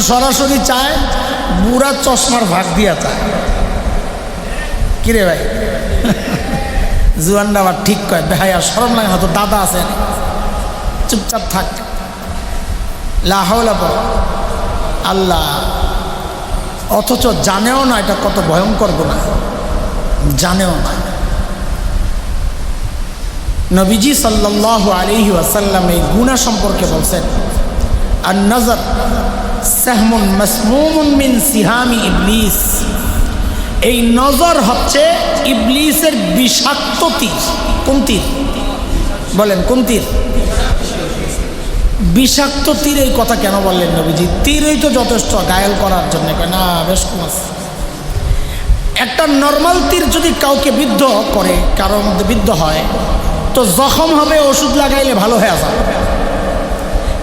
সরাসরি চায়, বুড়া চশমার ভাগ দিয়া চায়। কিরে ভাই, জুয়ানরা আবার ঠিক কয়, ভাই আর শরম লাগে না তো, দাদা আছে, চুপচাপ থাক। লা হাওলা বল আল্লাহ, অথচ জানেও না এটা কত ভয়ঙ্কর গুনাহ, জানেও না। নবীজি সাল্লাল্লাহু আলাইহি ওয়াসাল্লাম এই গুনাহ সম্পর্কে বলছেন, আর নজর সাহমুন মাসমুমুন মিন সিহামি ইবলিস, এই নজর হচ্ছে ইবলিসের বিষাক্ত তীর। কোন তীর বলেন, কোন তীর? বিষাক্ত তীর। এই কথা কেন বললেন নবীজি? তীরই তো যথেষ্ট ঘায়েল করার জন্য, না বেশ কম আছে। একটা নর্মাল তীর যদি কাউকে বিদ্ধ করে, কারোর মধ্যে বিদ্ধ হয়, তো জখম হবে, ওষুধ লাগাইলে ভালো হয়ে যাবে।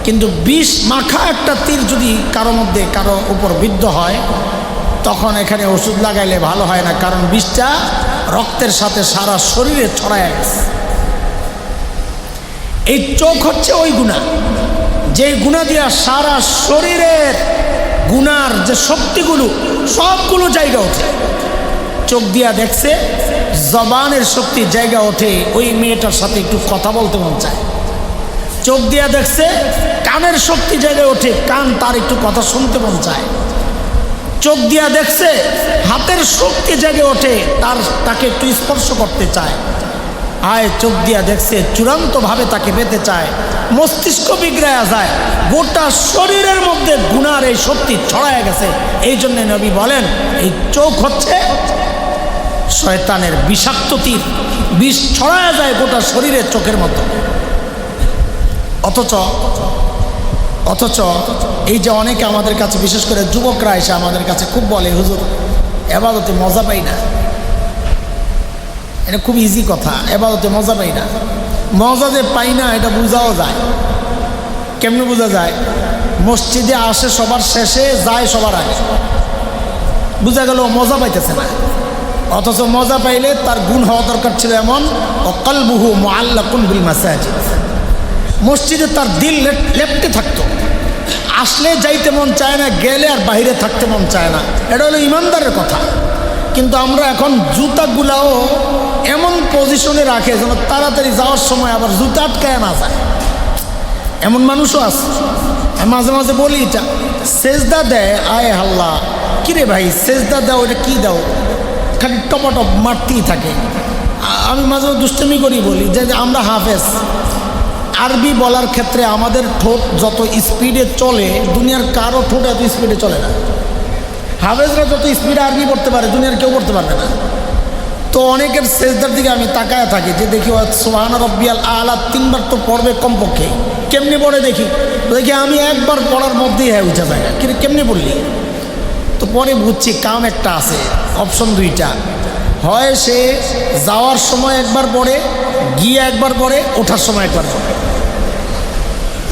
কিন্তু বিষ মাখা একটা তীর যদি কারোর মধ্যে, কারো উপর বিদ্ধ হয়, তখন এখানে ওষুধ লাগাইলে ভালো হয় না, কারণ বিষটা রক্তের সাথে সারা শরীরে ছড়ায় গেছে। এই চোখ হচ্ছে ওই গুনাহ, যে গুনাহ দিয়া সারা শরীরের গুনার যে শক্তিগুলো সবগুলো জায়গা ওঠে। চোখ দিয়া দেখছে, জবানের শক্তি জায়গা ওঠে, ওই মেয়েটার সাথে একটু কথা বলতে মন চায়। চোখ দিয়া দেখছে, কানের শক্তি জায়গায় ওঠে, কান তার একটু কথা শুনতে মন চায়। চোখ দিয়া দেখছে, হাতের শক্তি জায়গায় ওঠে, তাকে একটু স্পর্শ করতে চায়। চোখ দিয়া দেখছে, চূড়ান্তভাবে তাকে পেতে চায়। মস্তিষ্ক বিগড়ায়া যায়, গোটা শরীরের মধ্যে গুনার এই শক্তি ছড়ায় গেছে। এই জন্য নবী বলেন, এই চোখ হচ্ছে শয়তানের বিষাক্ত তীর, বিষ ছড়ায় যায় গোটা শরীরের চোখের মতো। অথচ এই যে অনেকে আমাদের কাছে, বিশেষ করে যুবকরা এসে আমাদের কাছে খুব বলে, হুজুর এবাদতে মজা পাই না। এটা খুব ইজি কথা, এবাদতে মজা পাই না। মজা যে পাই না এটা বোঝাও যায়। কেমনে বোঝা যায়? মসজিদে আসে সবার শেষে, যায় সবার আগে, বোঝা গেল মজা পাইতেছে না। অথচ মজা পাইলে তার গুণ হওয়া দরকার ছিল এমন, ওয়াকলবুহু মুআল্লাকুন বিল মাসাজিদ, মসজিদে তার দিল লেপটে থাকতো, আসলে যাইতে মন চায় না, গেলে আর বাইরে থাকতে মন চায় না। এটা হলো ইমানদারের কথা। কিন্তু আমরা এখন জুতাগুলাও এমন পজিশনে রাখে যেন তাড়াতাড়ি যাওয়ার সময় আবার জুতা আটকায় না যায়। এমন মানুষও আছে। মাঝে মাঝে বলি, এটা সেজদা দেয়, আয় আল্লাহ, কিরে ভাই সেজদা দাও, এটা কি দাও, খালি টপাটপ মারতেই থাকে। আমি মাঝে মাঝে দুষ্টমি করি, বলি যে আমরা হাফেজ, আরবি বলার ক্ষেত্রে আমাদের ঠোঁট যত স্পিডে চলে, দুনিয়ার কারো ঠোঁট এত স্পিডে চলে না। হাফেজরা যত স্পিডে আরবি পড়তে পারে, দুনিয়ার কেউ পড়তে পারবে না। তো অনেকের সেজদার দিকে আমি তাকায় থাকি, যে দেখি সুবহান রাব্বিয়াল আলা 3 বার তো পড়বে কমপক্ষে। কেমনি পড়ে দেখি আমি একবার পড়ার মধ্যেই উঠে যায়, কিন্তু কেমনি পড়লি? তো পরে বুঝছি কাম একটা আছে, অপশন 2টা, হয় সে যাওয়ার সময় একবার পড়ে, গিয়ে একবার পড়ে, ওঠার সময় একবার পড়ে,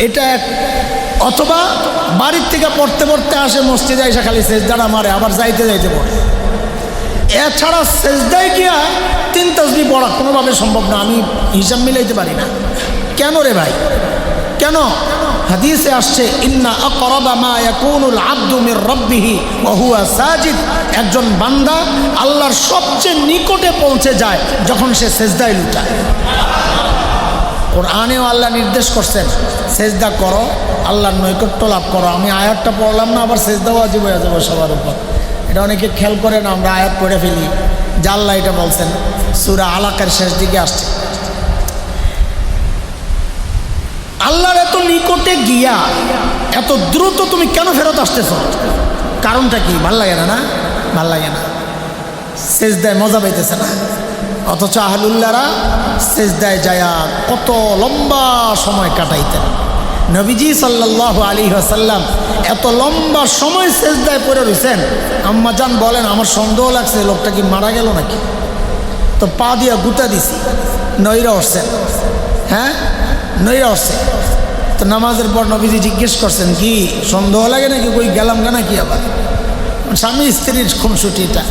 এটা অথবা বাড়ির থেকে পড়তে পড়তে আসে, মসজিদে এসে খালি সেজদাটা মারে, আবার যাইতে যাইতে পড়ে। এছাড়া সেজদায় গিয়া 3 তাসবিহ পড়া কোনোভাবে সম্ভব না। আমি হিসাব মিলাইতে পারি না। কেন রে ভাই, কেন? হাদিসে আসছে, ইন্না আকরাবা মা ইয়াকুনুল আবদু মির রাব্বিহি ওয়া হুয়া সাজিদ, একজন বান্দা আল্লাহর সবচেয়ে নিকটে পৌঁছে যায় যখন সে সেজদায় লুটায়। কোরআনেও আল্লাহ নির্দেশ করছেন, সেজদা করো, আল্লাহর নৈকট্য লাভ করো। আমি আয়াতটা পড়লাম না, আবার সেজদা ওয়াজিব হয়ে যাবে সবার উপর। এটা অনেকে খেয়াল করে না, আমরা আয়াত পড়ে ফেলি, যে আল্লাহ এটা বলছেন। সূরা আলাকের শেষ দিকে আসছে, আল্লাহর এত নিকটে গিয়া এত দ্রুত তুমি কেন ফেরত আসতেছ? কারণটা কি? ভাল লাগে না? না ভাল লাগে না, সেজদায় মজা পাইতেছে না। অথচ আহলুল্লাহরা সেজদায় যায়া কত লম্বা সময় কাটাইতেন। নবীজি সাল্লাল্লাহু আলাইহি ওয়াসাল্লাম এত লম্বা সময় সেজদায় পড়ে রয়েছেন। আম্মাজান বলেন, আমার সন্দেহ লাগছে লোকটা কি মারা গেল নাকি। তো পা দিয়া গুতা দিছি, নইরা উঠছেন। হ্যাঁ, নইরা উঠছে। তো নামাজের পর নবীজি জিজ্ঞেস করছেন, কি সন্দেহ লাগে নাকি, কই গেলাম গা নাকি? আবার স্বামী স্ত্রীর খুনসুটিটা।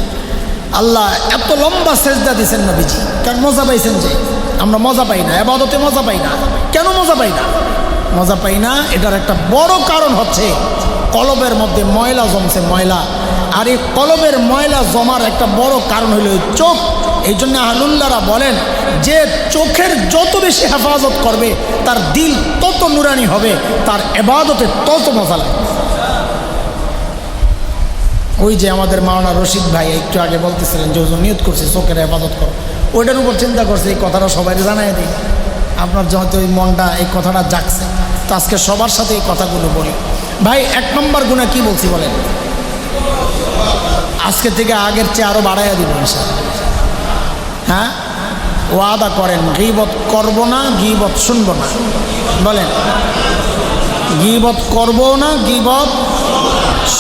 আল্লাহ এত লম্বা সেজদা দিয়েছেন নবীজি, কারণ মজা পাইছেন। যে আমরা মজা পাই না, ইবাদতে মজা পাই না। কেন মজা পাই না? মজা পাই না, এটার একটা বড় কারণ হচ্ছে কলবের মধ্যে ময়লা জমছে, ময়লা। আর এই কলবের ময়লা জমার একটা বড় কারণ হলো চোখ। এই জন্য আহলুল্লাহরা বলেন যে চোখের যত বেশি হেফাজত করবে তার দিল তত নুরানি হবে, তার ইবাদতে তত মজা লাগবে। ওই যে আমাদের মাওলানা রশিদ ভাই একটু আগে বলতেছিলেন যে হুজুর নিয়ত করছে চোখের হেফাজত করো, ওইটার উপর চিন্তা করছে এই কথাটা সবাই জানাই দিই। আপনার যেহেতু ওই মনটা এই কথাটা জাগছে, তো আজকে সবার সাথে এই কথাগুলো বলি। ভাই 1 নম্বর গুনাহ কি বলছি বলেন? আজকে থেকে আগের চেয়ে আরও বাড়াইয়া দিব ইনশাআল্লাহ। হ্যাঁ, ওয়াদা করেন গীবত করব না, গীবত শুনবো না। বলেন গীবত করব না, গীবত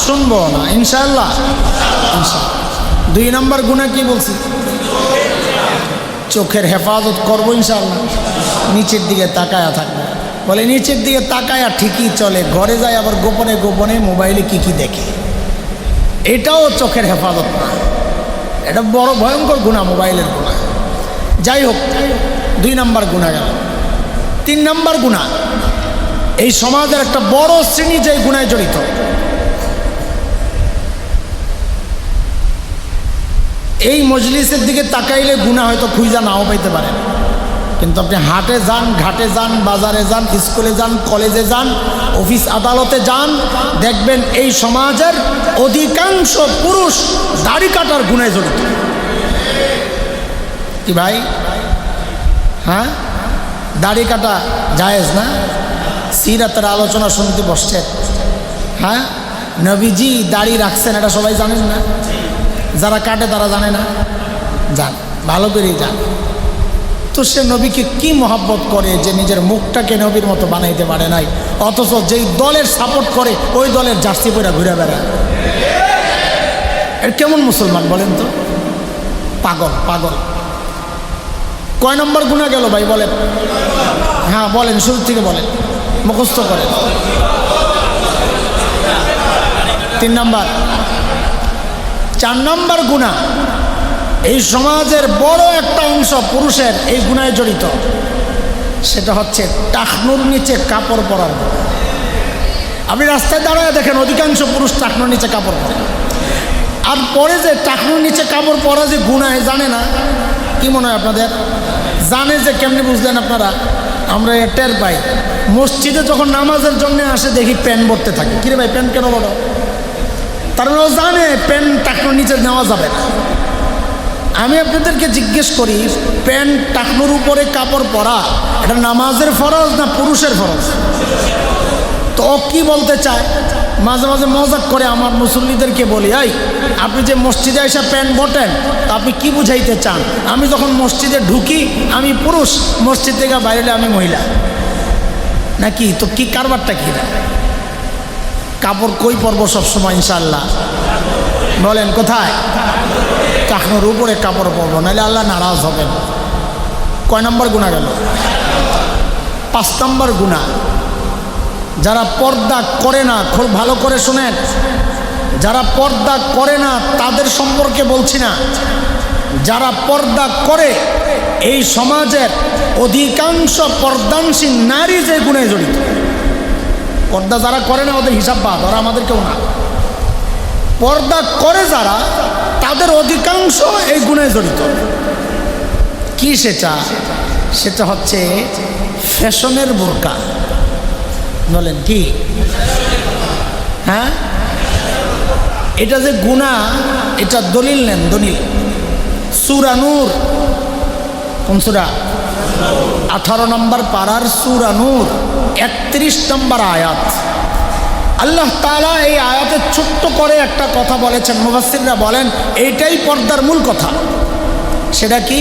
শুনবো না ইনশাআল্লাহ। 2 নম্বর গুনাহ কি বলছি? চোখের হেফাজত করবো ইনশাআল্লাহ। নিচের দিকে তাকায়া থাকবো। বলে নিচের দিকে তাকায়া ঠিকই চলে, ঘরে যায় আবার গোপনে গোপনে মোবাইলে কি কি দেখে, এটাও চোখের হেফাজত না, এটা বড় ভয়ঙ্কর গুনাহ, মোবাইলের গুনাহ। যাই হোক, 2 নম্বর গুনাহ গেল। 3 নম্বর গুনাহ, এই সমাজের একটা বড় শ্রেণী যে গুনায় জড়িত। এই মজলিসের দিকে তাকাইলে গুনাহ হয়তো খুঁজা নাও পাইতে পারেন, কিন্তু আপনি হাটে যান, ঘাটে যান, বাজারে যান, স্কুলে যান, কলেজে যান, অফিস আদালতে যান, দেখবেন এই সমাজের অধিকাংশ পুরুষ দাড়ি কাটার গুনায় জড়িত। কি ভাই? হ্যাঁ, দাড়ি কাটা জায়েজ না? সিরাতের আলোচনা শুনতে বসছেন, হ্যাঁ, নবীজি দাড়ি রাখছেন, এটা সবাই জানেন না? যারা কাটে তারা জানে না? যান, ভালো করেই যান। তো সে নবীকে কি মহব্বত করে যে নিজের মুখটাকে নবীর মতো বানাইতে পারে নাই, অথচ যেই দলের সাপোর্ট করে ওই দলের জার্সি পরে ঘুরে বেড়ায়। এর কেমন মুসলমান বলেন তো? পাগল, পাগল। কয় নম্বর গুনাহ গেল ভাই বলেন? হ্যাঁ বলেন, শুরু থেকে বলেন, মুখস্থ করেন। 3 নম্বর। 4 নম্বর গুনাহ, এই সমাজের বড় একটা অংশ পুরুষের এই গুনায় জড়িত, সেটা হচ্ছে টাকনুর নিচে কাপড় পরার। আপনি রাস্তায় দাঁড়ায় দেখেন অধিকাংশ পুরুষ টাকনুর নিচে কাপড় পরে। আর পরে যে টাকনুর নিচে কাপড় পরা যে গুনায় জানে না, কি মনে হয় আপনাদের? জানে যে কেমনি বুঝলেন আপনারা? আমরা টের পাই মসজিদে যখন নামাজের জন্য আসে দেখি প্যান্ট পরতে থাকে। কিরে ভাই প্যান্ট কেন বড়? তার মানে ও জানে প্যান্ট টাকনুর নিচে নেওয়া যাবে না। আমি আপনাদেরকে জিজ্ঞেস করি, প্যান্ট টাকনুর উপরে কাপড় পরা এটা নামাজের ফরজ না পুরুষের ফরজ? তো ও কি বলতে চায়? মাঝে মাঝে মজাক করে আমার মুসল্লিদেরকে বলি, এই আপনি যে মসজিদে এসে প্যান্ট বটেন, তা আপনি কি বুঝাইতে চান? আমি যখন মসজিদে ঢুকি আমি পুরুষ, মসজিদ থেকে বাইরে আমি মহিলা নাকি? তো কি কারবারটা কি? কাপড় কই পরবো সবসময় ইনশাআল্লাহ? বলেন কোথায়? টাকনুর উপরে কাপড় পরবো, নাহলে আল্লাহ নারাজ হবেন। কয় নম্বর গুনাহ গেল? 5 নম্বর গুনাহ, যারা পর্দা করে না, খুব ভালো করে শুনেন, যারা পর্দা করে না তাদের সম্পর্কে বলছি না, যারা পর্দা করে এই সমাজের অধিকাংশ পর্দানশীল নারী যে গুনায় জড়িত। পর্দা যারা করে না ওদের হিসাব বাদ, ওরা আমাদের কেউ না। পর্দা করে যারা, তাদের অধিকাংশ এই গুনায় জড়িত। কি সেটা? সেটা হচ্ছে ফ্যাশনের বোরকা। বলেন কি? হ্যাঁ, এটা যে গুনাহ, এটা দলিল নেন, দলিল। সূরা নূর, কোন সূরা? 18 নম্বর পারার সূরা নূর 31 নম্বর আয়াত। আল্লাহ তাআলা এই আয়াতে ছোট্ট করে একটা কথা বলেছেন, মুফাসসিররা বলেন এইটাই পর্দার মূল কথা। সেটা কি?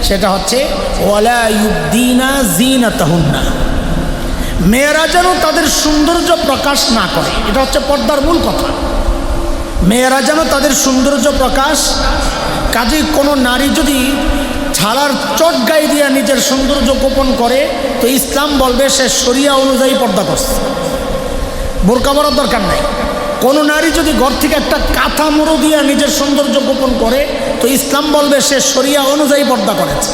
সেটা হচ্ছে ওয়ালা ইউবদিনা জিনাতাহুন্না, মেয়েরা যেন তাদের সৌন্দর্য প্রকাশ না করে, এটা হচ্ছে পর্দার মূল কথা। মেয়েরা যেন তাদের সৌন্দর্য প্রকাশ, কাজেই কোনো নারী যদি ছালার চট গায়ে দিয়ে নিজের সৌন্দর্য গোপন করে তো ইসলাম বলবে সে শরিয়া অনুযায়ী পর্দা করছে, বোরকা পরার দরকার নাই। কোনো নারী যদি ঘর থেকে একটা কাঁথা মুড়ো দিয়ে নিজের সৌন্দর্য গোপন করে তো ইসলাম বলবে সে শরিয়া অনুযায়ী পর্দা করেছে।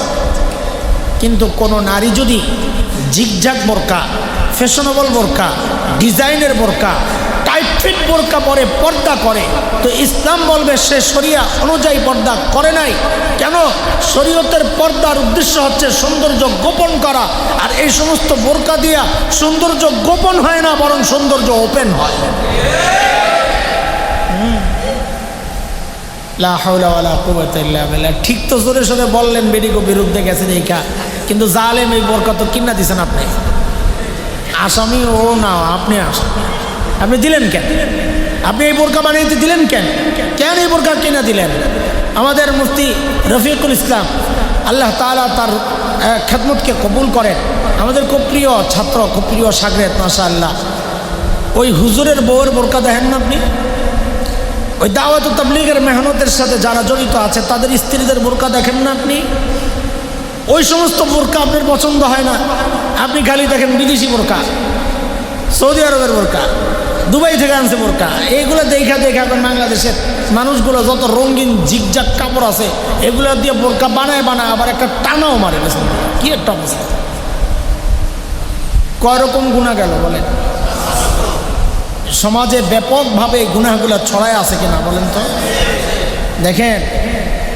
কিন্তু কোনো নারী যদি জিগজ্যাগ বোরকা, ফ্যাশনেবল বোরকা, ডিজাইনের বোরকা, টাইট ফিট বোরকা পরে পর্দা করে, তো ইসলাম বলবে সে শরিয়া অনুযায়ী পর্দা করে নাই। কেন? শরীয়তের পর্দার উদ্দেশ্য হচ্ছে সৌন্দর্য গোপন করা, আর এই সমস্ত বোরকা দিয়া সৌন্দর্য গোপন হয় না, বরং সৌন্দর্য ওপেন হয়। লা হাওলা ওয়ালা কুওয়াতা ইল্লা বিল্লাহ। ঠিক তো জোরে সোরে বললেন বেডিগো বিরুদ্ধে গেছেন এইকা, কিন্তু জালেম এই বোরকা তো কিনা দিছেন আপনি। আসামি ও না, আপনি আসামি। আপনি দিলেন কেন? আপনি এই বোরকা বানিয়ে দিলেন কেন? কেন এই বোরকা কিনা দিলেন? আমাদের মুফতি রফিকুল ইসলাম, আল্লাহ তাআলা তার খেদমতকে কবুল করেন, আমাদের খুব প্রিয় ছাত্র, খুব প্রিয় শাগরেদ, মাশাআল্লাহ। ওই হুজুরের বউয়ের বোরকা দেখেন না আপনি? ওই দাওয়াত ও তাবলীগের মেহনতের সাথে যারা জড়িত আছে তাদের স্ত্রীদের বোরকা দেখেন না আপনি? ওই সমস্ত বোরকা আপনার পছন্দ হয় না, আপনি খালি দেখেন বিদেশি বোরকা, সৌদি আরবের বোরকা, দুবাই থেকে আনছে বোরকা। এইগুলো দেখা দেখা এখন বাংলাদেশের মানুষগুলো যত রঙিন জিগজাগ কাপড় আছে এগুলো দিয়ে বোরকা বানায় আবার একটা টানাও মারে গেছে। কি একটা অবস্থা! কয় রকম গুনাহ গেল বলেন? সমাজে ব্যাপকভাবে গুনাহগুলো ছড়ায় আছে কিনা বলেন তো? দেখেন,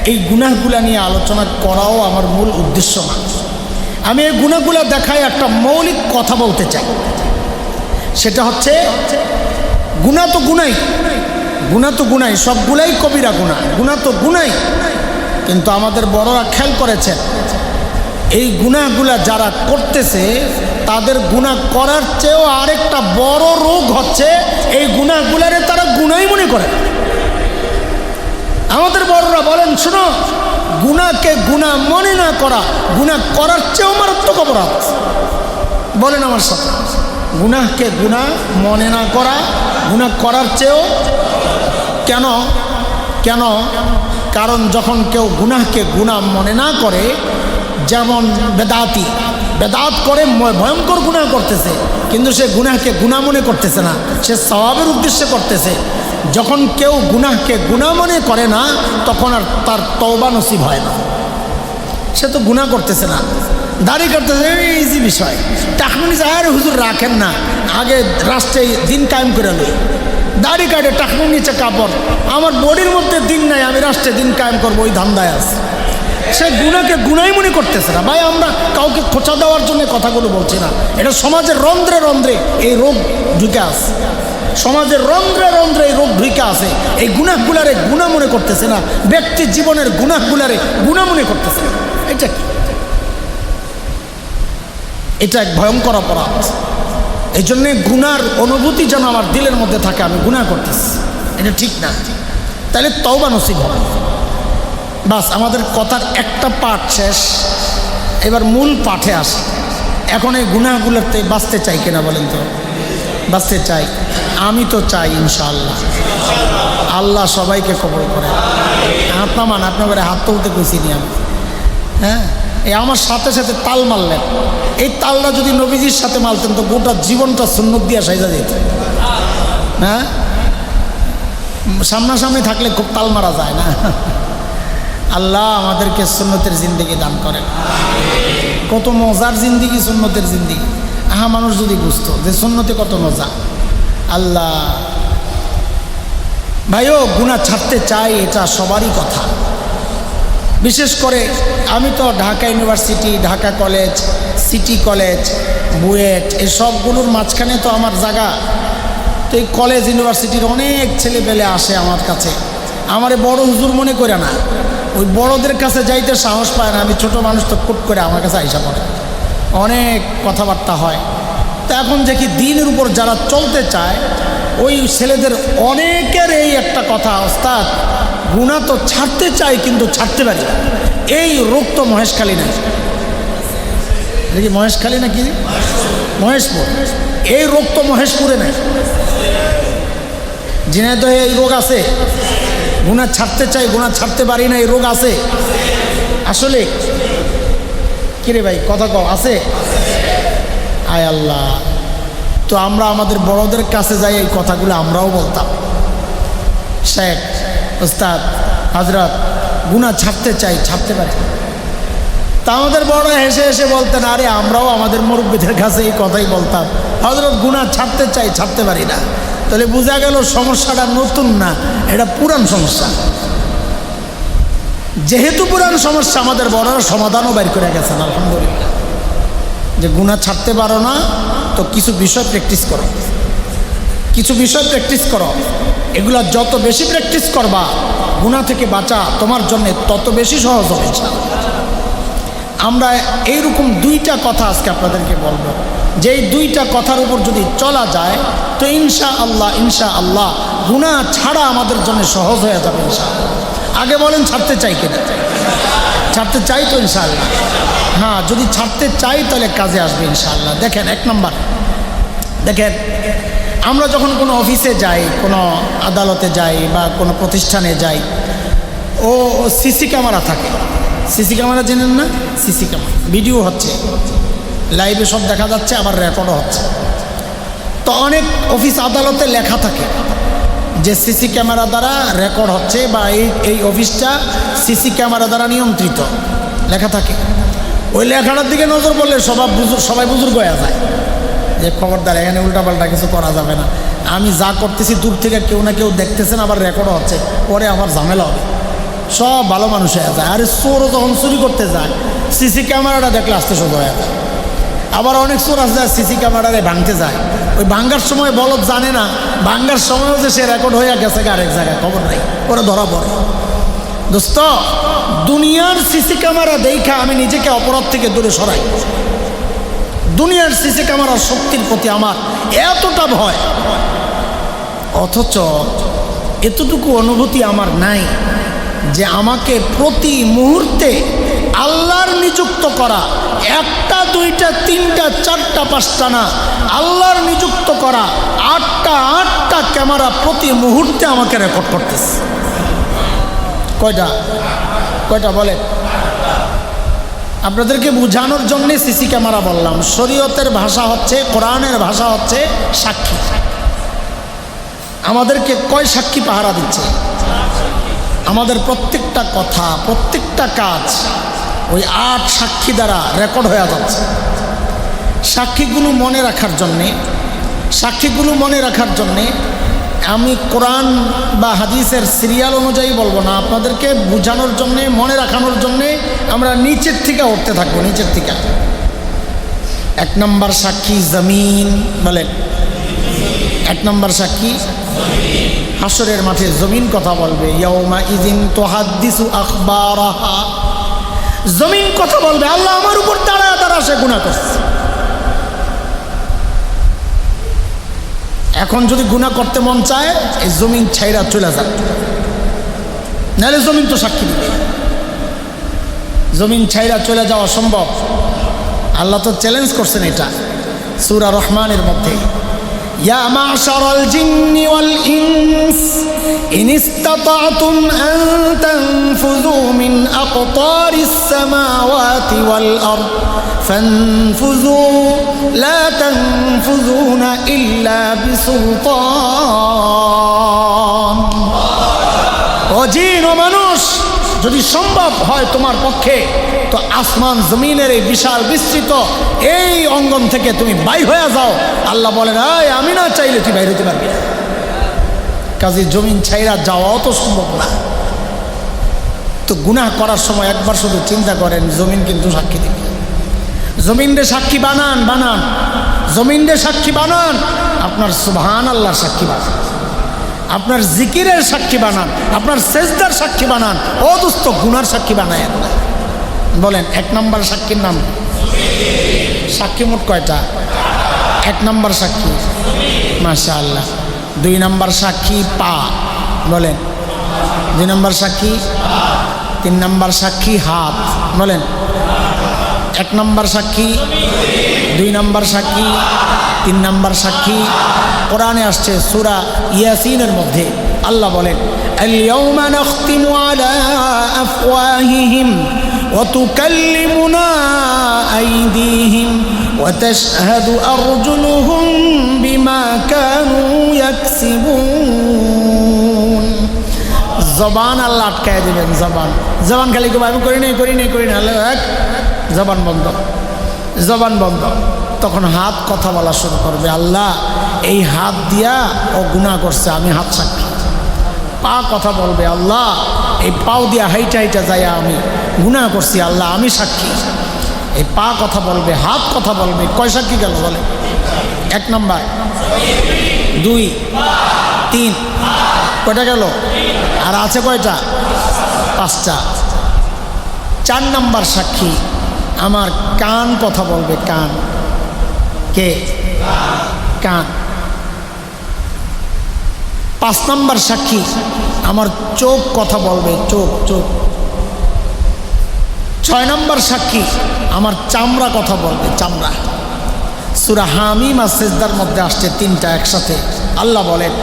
এই গুনাহগুলা নিয়ে আলোচনা করাও আমার মূল উদ্দেশ্য না। আমি এই গুনাহগুলো দেখাই একটা মৌলিক কথা বলতে চাই, সেটা হচ্ছে গুনাহ তো গুনাই, গুনাহ তো গুনাই, সবগুলাই কবিরা গুনাহ, গুনাহ তো গুনাই। কিন্তু আমাদের বড়রা খেয়াল করেছেন এই গুনাহগুলা যারা করতেছে তাদের গুনাহ করার চেয়েও আরেকটা বড় রোগ হচ্ছে এই গুনাহগুলারে তারা গুনাই মনে করে। আমাদের বড়রা বলেন, শোনো, গুনাহকে গুনাহ মনে না করা গুনাহ করার চেয়েও মারাত্মক অপরাধ। বলেন আমার সাথে, গুনাহকে গুনাহ মনে না করা গুনাহ করার চেয়েও। কেন? কেন? কারণ যখন কেউ গুনাহকে গুনাহ মনে না করে, যেমন বেদাতি বেদাত করে ভয়ঙ্কর গুনাহ করতেছে, কিন্তু সে গুনাহকে গুনাহ মনে করতেছে না, সে সওয়াবের উদ্দেশ্যে করতেছে। যখন কেউ গুনাহকে গুনাহ মনে করে না তখন আর তার তওবা নসিব হয় না, সে তো গুনাহ করতেছে না। দাড়ি কাটতেছে ইজি বিষয়, টাকনুনি যায় হুজুর রাখেন না, আগে রাষ্ট্রে দিন কায়েম করে লই। দাড়ি কাটে, টাকনুর নিচে কাপড়, আমার বডির মধ্যে দিন নাই, আমি রাষ্ট্রে দিন কায়েম করবো, ওই ধান্দায় আছে। সে গুনাহকে গুনাই মনে করতেছে না। ভাই, আমরা কাউকে খোঁচা দেওয়ার জন্য কথাগুলো বলছি না, এটা সমাজের রন্ধ্রে রন্ধ্রে এই রোগ ঢুকে আছে, সমাজের রন্ধ্রে রন্ধ্রে এই রোগ ঢুকে আছে। এই গুনাহগুলারে গুনাহ মনে করতেছে না, ব্যক্তি জীবনের গুনাহগুলারে গুনাহ মনে করতেছে না। এটা কি? এটা এক ভয়ঙ্কর অপরাধ। এই জন্যে গুনার অনুভূতি যেন আমার দিলের মধ্যে থাকে, আমি গুনাহ করতেছি, এটা ঠিক না। তাহলে তওবা নসিব হবে। বাস, আমাদের কথার একটা পাঠ শেষ, এবার মূল পাঠে আসে। এখন এই গুনাহগুলোতে বাঁচতে চাই কিনা বলেন তো? বাঁচতে চাই, আমি তো চাই ইনশাআল্লাহ। আল্লাহ সবাইকে কবুল করে। আপনার হাত তুলতে কইছি নি আমি, হ্যাঁ? এই আমার সাথে সাথে তাল মারলেন, এই তালটা যদি নবীজির সাথে মারতেন তো গোটা জীবনটা সুন্নত দিয়া সাইজা যেত। হ্যাঁ, সামনাসামনি থাকলে খুব তাল মারা যায় না। আল্লাহ আমাদেরকে সুন্নতের জিন্দেগি দান করেন। কত মজার জিন্দেগি, সুন্নতের জিন্দেগি। মানুষ যদি বুঝতো যে সুন্নতে কত মজা। আল্লাহ ভাইও, গুনাহ ছাড়তে চাই, এটা সবারই কথা। বিশেষ করে আমি তো Dhaka university, Dhaka college, city college, BUET, এই সবগুলোর মাঝখানে তো আমার জায়গা। তো এই কলেজ ইউনিভার্সিটির অনেক ছেলেপেলে আসে আমার কাছে, আমারে বড় হুজুর মনে করে না, ওই বড়দের কাছে যাইতে সাহস পায় না। আমি ছোট মানুষ তো কুট করে আমার কাছে আইসা পড়ে, অনেক কথাবার্তা হয়। তো এখন দেখি দিনের উপর যারা চলতে চায় ওই ছেলেদের অনেকের এই একটা কথা, ওস্তাদ গুনাহ তো ছাড়তে চাই কিন্তু ছাড়তে পারি না। এই রোগ তো মহেশখালী না, দেখি মহেশখালী নাকি মহেশপুর, এই রোগ তো মহেশপুরে নেই, ঝিনাইদহে এই রোগ আছে। গুনাহ ছাড়তে চাই, গুনাহ ছাড়তে পারি না, এই রোগ আছে আসলে। কিরে ভাই, কথা কও, আছে? আয় আল্লাহ, তো আমরা আমাদের বড়দের কাছে যাই, এই কথাগুলো আমরাও বলতাম, শেখ, ওস্তাদ, হযরত, গুনাহ ছাড়তে চাই, ছাড়তে পারি। তা আমাদের বড় হেসে হেসে বলতেন, আরে আমরাও আমাদের মুরব্বীদের কাছে এই কথাই বলতাম, হযরত গুনাহ ছাড়তে চাই, ছাড়তে পারি না। তাহলে বোঝা গেল সমস্যাটা নতুন না, এটা পুরান সমস্যা। যেহেতু পুরান সমস্যা, আমাদের বড়রা সমাধানও বের করে গেছেন আলহামদুলিল্লাহ, যে গুনাহ ছাড়তে পারো না তো কিছু বিষয় প্র্যাকটিস করো, কিছু বিষয় প্র্যাকটিস করো। এগুলা যত বেশি প্র্যাকটিস করবা, গুনাহ থেকে বাঁচা তোমার জন্য তত বেশি সহজ হবে। আমরা এইরকম দুইটা কথা আজকে আপনাদেরকে বলবো, যে এই দুইটা কথার উপর যদি চলা যায় তো ইনশাআল্লাহ গুনাহ ছাড়া আমাদের জন্য সহজ হয়ে যাবে ইনশাআল্লাহ। আগে বলেন ছাড়তে চাই কিনা? ছাড়তে চাই তো ইনশাআল্লাহ। হ্যাঁ, যদি ছাড়তে চাই তাহলে কাজে আসবে ইনশাআল্লাহ। দেখেন, এক নম্বর, দেখেন আমরা যখন কোনো অফিসে যাই, কোনো আদালতে যাই বা কোনো প্রতিষ্ঠানে যাই, ও সিসি ক্যামেরা থাকে। সিসি ক্যামেরা চেনেন না? সিসি ক্যামেরা, ভিডিও হচ্ছে, লাইভে সব দেখা যাচ্ছে, আবার রেকর্ডও হচ্ছে। তো অনেক অফিস আদালতে লেখা থাকে যে সিসি ক্যামেরা দ্বারা রেকর্ড হচ্ছে বা এই অফিসটা সিসি ক্যামেরা দ্বারা নিয়ন্ত্রিত, লেখা থাকে। ওই লেখাটার দিকে নজর পড়লে সবাই বুজুর্গ হয়ে যায় যে খবরদার, এখানে উল্টাপাল্টা কিছু করা যাবে না। আমি যা করতেছি দূর থেকে কেউ না কেউ দেখতেছেন, আবার রেকর্ডও হচ্ছে, পরে আমার ঝামেলা হবে। সব ভালো মানুষ হয়ে যায়। আরে চোরও যখন চুরি করতে যায়, সিসি ক্যামেরাটা দেখলে আসতে শুরু হয়ে যায়। আবার অনেক চোর আসে যায় সিসি ক্যামেরারে ভাঙতে যায়, ওই ভাঙ্গার সময় বলদ জানে না, ভাঙ্গার সময়ও যে সে রেকর্ড হয়ে গেছে আরেক জায়গায়, খবর নেই, ওরা ধরা পড়ে। দোস্ত, দুনিয়ার সিসি ক্যামেরা দেখা আমি নিজেকে অপরাধ থেকে দূরে সরাই। দুনিয়ার সিসি ক্যামেরার শক্তির প্রতি আমার এতটা ভয়, অথচ এতটুকু অনুভূতি আমার নাই যে আমাকে প্রতি মুহূর্তে আল্লাহর নিযুক্ত করা, একটা দুইটা তিনটা চারটা পাঁচটা না, আল্লাহর নিযুক্ত করা আটটা ক্যামেরা প্রতি মুহূর্তে আমাকে রেকর্ড করতেছে। কয়টা বলে? আপনাদেরকে বোঝানোর জন্যে সিসি ক্যামেরা বললাম। শরীয়তের ভাষা হচ্ছে, কোরআনের ভাষা হচ্ছে সাক্ষী। আমাদেরকে কয় সাক্ষী পাহারা দিচ্ছে? আমাদের প্রত্যেকটা কথা, প্রত্যেকটা কাজ ওই 8 সাক্ষী দ্বারা রেকর্ড হয়ে যাচ্ছে। সাক্ষীগুলো মনে রাখার জন্যে আমি কোরআন বা হাদিসের সিরিয়াল অনুযায়ী বলবো না, আপনাদেরকে বোঝানোর জন্যে, মনে রাখানোর জন্যে আমরা নিচের থেকে উঠতে থাকবো, নিচের থেকে। 1 নম্বর সাক্ষী জমিন, বলেন 1 নম্বর সাক্ষী হাসরের মাঠে জমিন কথা বলবে। ইয়াউমা ইযিন তুহাদ্দিসু আখবারাহা, জমিন কথা বলবে, আল্লাহ আমার উপর দাঁড়ায় সে গুনাহ করছে। এখন যদি গুনাহ করতে মন চায়, এই জমিন ছাইরা চলে যাক, নাহলে জমিন তো সাক্ষী দিবে। জমিন ছাইরা চলে যাওয়া সম্ভব? আল্লাহ তো চ্যালেঞ্জ করছেন এটা সূরা রহমানের মধ্যে। ইয়া মা'শারাল জিন্নি ওয়াল ইনস ইন ইসতাতা'তুম আন তানফুযু মিন আকতারিস সামাওয়াতি ওয়াল আরদ ফানফুযু লা তানফুযুনা ইল্লা বিসুলতান। ও জিন ও মানুষ, যদি সম্ভব হয় তোমার পক্ষে তো আসমান জমিনের এই বিশাল বিস্তৃত এই অঙ্গন থেকে তুমি বাইর হয়ে যাও। আল্লাহ বলেন, আমি না চাইলে তুই বাইর হতে পারবি না। কাজে জমিন ছাইরা যাওয়াও তো সম্ভব না। তো গুনাহ করার সময় একবার শুধু চিন্তা করেন, জমিন কিন্তু সাক্ষী দিবে। জমিনরে সাক্ষী বানান, জমিনরে সাক্ষী বানান, আপনার সুবহানাল্লাহর সাক্ষী বানান, আপনার জিকিরের সাক্ষী বানান, আপনার সেজদার সাক্ষী বানান। ও দোস্ত, গুনার সাক্ষী বানায় না। বলেন 1 নম্বর সাক্ষীর নাম? সাক্ষী মোট কয়টা? 1 নম্বর সাক্ষী, মাশাআল্লাহ। 2 নম্বর সাক্ষী পা, বলেন 2 নম্বর সাক্ষী। 3 নম্বর সাক্ষী হাত, বলেন 1 নম্বর সাক্ষী, 2 নম্বর সাক্ষী, 3 নম্বর সাক্ষী। কোরআনে আসছে সূরা ইয়াসিনের মধ্যে, আল্লাহ বলেন, আল-ইয়াওমা নাখতিমু আলা আফওয়াহিহিম ওয়া তুকাল্লিমুনা আইদিহিম ওয়া তাশহাদু আরজুলুহুম বিমা কানু ইয়াকসিবুন। জবান আল্লাহ আটকায় দিবেন, জবান খালি আমি করি নাই। আল্লাহ জবান বন্ধ, জবান বন্ধ। তখন হাত কথা বলা শুরু করবে, আল্লাহ এই হাত দিয়া ও গুনাহ করছে, আমি হাত সাক্ষী। পা কথা বলবে, আল্লাহ এই পাও দিয়া হাইটা হাইটা যাইয়া আমি গুনাহ করছি, আল্লাহ আমি সাক্ষী। এই পা কথা বলবে, হাত কথা বলবে। কয় সাক্ষী গেল বলে? 1 নাম্বার, 2, 3, কয়টা গেল? আর আছে কয়টা? 5টা। 4 নাম্বার সাক্ষী আমার কান কথা বলবে। কান, কে? কান। 5 নাম্বার সাক্ষী আমার চোখ কথা বলবে। চোখ, চোখ। 6 নাম্বার সাক্ষী আমার চামড়া কথা বলবে। চামড়া। সূরা হামিম আর সিজদার মধ্যে আসছে 3টা একসাথে। আল্লাহ বলেন,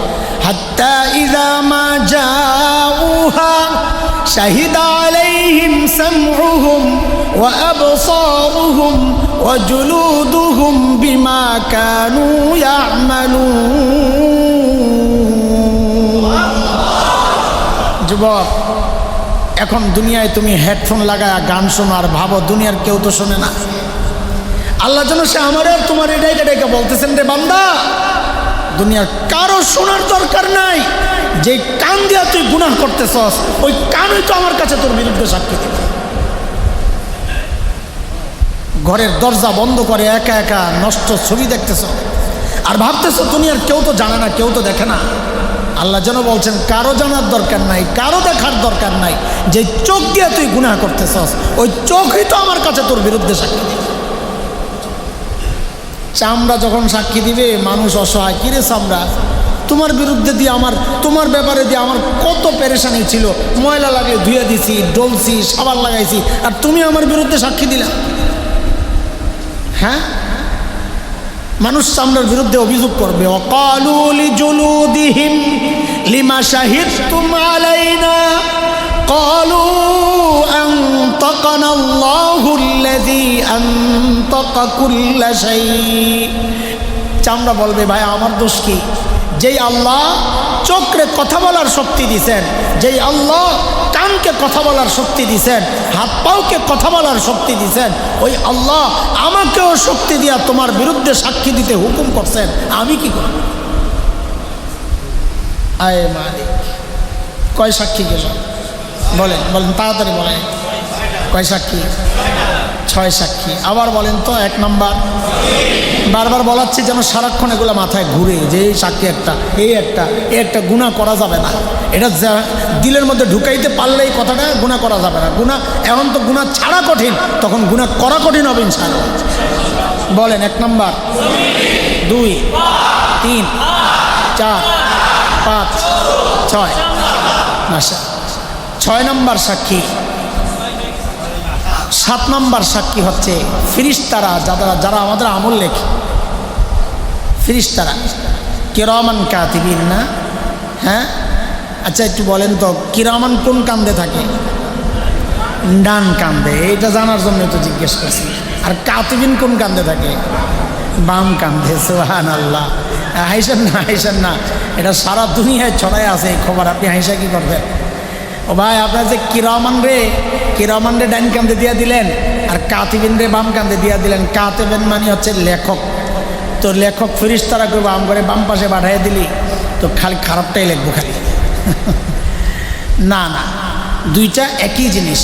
হাত্তা ইযা মা জাউহা শাহিদা আলাইহিম সামউহুম ওয়া আবসারুহুম ওয়া জুলুদুহুম বিমা কানু ইয়ামালুন। যুবক, এখন দুনিয়ায় তুমি হেডফোন লাগায় গান শোনো আর ভাবো দুনিয়ার কেউ তো শোনে না। আল্লাহ যেন সে আমার আর তোমার এটাই ডেকে বলতেছেন, রে বান্দা, দুনিয়ার কারো শোনার দরকার নাই। যে কান দিয়া তুই গুনাহ করতেছস, ওই কানই তো আমার কাছে তোর বিরুদ্ধে সাক্ষী দেবে। ঘরের দরজা বন্ধ করে একা একা নষ্ট ছবি দেখতেছ আর ভাবতেছ দুনিয়ার কেউ তো জানে না, কেউ তো দেখে না। আল্লাহ যেন বলছেন, কারো জানার দরকার নাই, কারো দেখার দরকার নাই। যে চোখ দিয়ে তুই গুনাহ করতেছস, ওই চোখই তো আমার কাছে তোর বিরুদ্ধে সাক্ষী দেবে। চামড়া যখন সাক্ষী দিবে, মানুষ অসহায়। কিরে চামড়া, তোমার বিরুদ্ধে দিয়ে আমার, তোমার ব্যাপারে দিয়ে আমার কত পেরেশানি ছিল, ময়লা লাগে ধুয়ে দিছি, ডলছি, সাবান লাগাইছি, আর তুমি আমার বিরুদ্ধে সাক্ষী দিলা? হ্যাঁ, মানুষ চামড়ার বিরুদ্ধে অভিযোগ করবে। ওয়াকালু লিজুলুদিহিম লিমা শাহিদতুম আলাইনা ক্বালু আনতাকানা আল্লাহুল্লাযী আনতাকা কুল্লা শাই। চামড়া বলবে, ভাই আমার দোষ কি? যেই আল্লাহ চোখে কথা বলার শক্তি দিছেন, যেই আল্লাহ কানকে কথা বলার শক্তি দিছেন, হাত পাওকে কথা বলার শক্তি দিছেন, ওই আল্লাহ আমাকেও শক্তি দিয়া তোমার বিরুদ্ধে সাক্ষী দিতে হুকুম করছেন, আমি কি করব? আয় মালিক, কয় সাক্ষী গেল? বলেন বলেন, তাড়াতাড়ি বলেন। কয় সাক্ষী? 6 সাক্ষী। আবার বলেন তো। 1 নাম্বার, বারবার বলাচ্ছি যেন সারাক্ষণ এগুলো মাথায় ঘুরে, যে এই সাক্ষী একটা, এই একটা গুনাহ করা যাবে না। এটা দিলের মধ্যে ঢুকাইতে পারলেই কথাটা গুনাহ করা যাবে না। গুনাহ এখন তো গুনাহ ছাড়া কঠিন, তখন গুনাহ করা কঠিন হবে ইনশাআল্লাহ। বলেন 1 নাম্বার, 2, 3, 4, 5, 6। মাশা। 6 নাম্বার সাক্ষী, 7 নাম্বার সাক্ষী হচ্ছে ফেরেশতারা, যারা আমাদের আমল লেখে। ফেরেশতারা কিরামান কাতিবিন না? হ্যাঁ, আচ্ছা একটু বলেন তো, কিরামান কোন কান্দে থাকে? ডান কান্দে। এটা জানার জন্য তো জিজ্ঞেস করছি। আর কাতিবিন কোন কান্দে থাকে? বাম কান্দে। সুবহানাল্লাহ। হাইসেন না, হাইসেন না, এটা সারা দুনিয়ায় ছড়ায় আছে এই খবর। আপনি হাইসা কি করবেন? ও ভাই, আপনার যে কিরামান রে ডাইন কান্দে দিয়া দিলেন, আর কাতিবিন রে বাম কান্দে দিয়া দিলেন। কাতিবিন মানে হচ্ছে লেখক। তো লেখক ফেরেশতারা করবো, আম করে বাম পাশে পাঠিয়ে দিলি তো খালি খারাপটাই লিখবো খালি। না না, দুইটা একই জিনিস।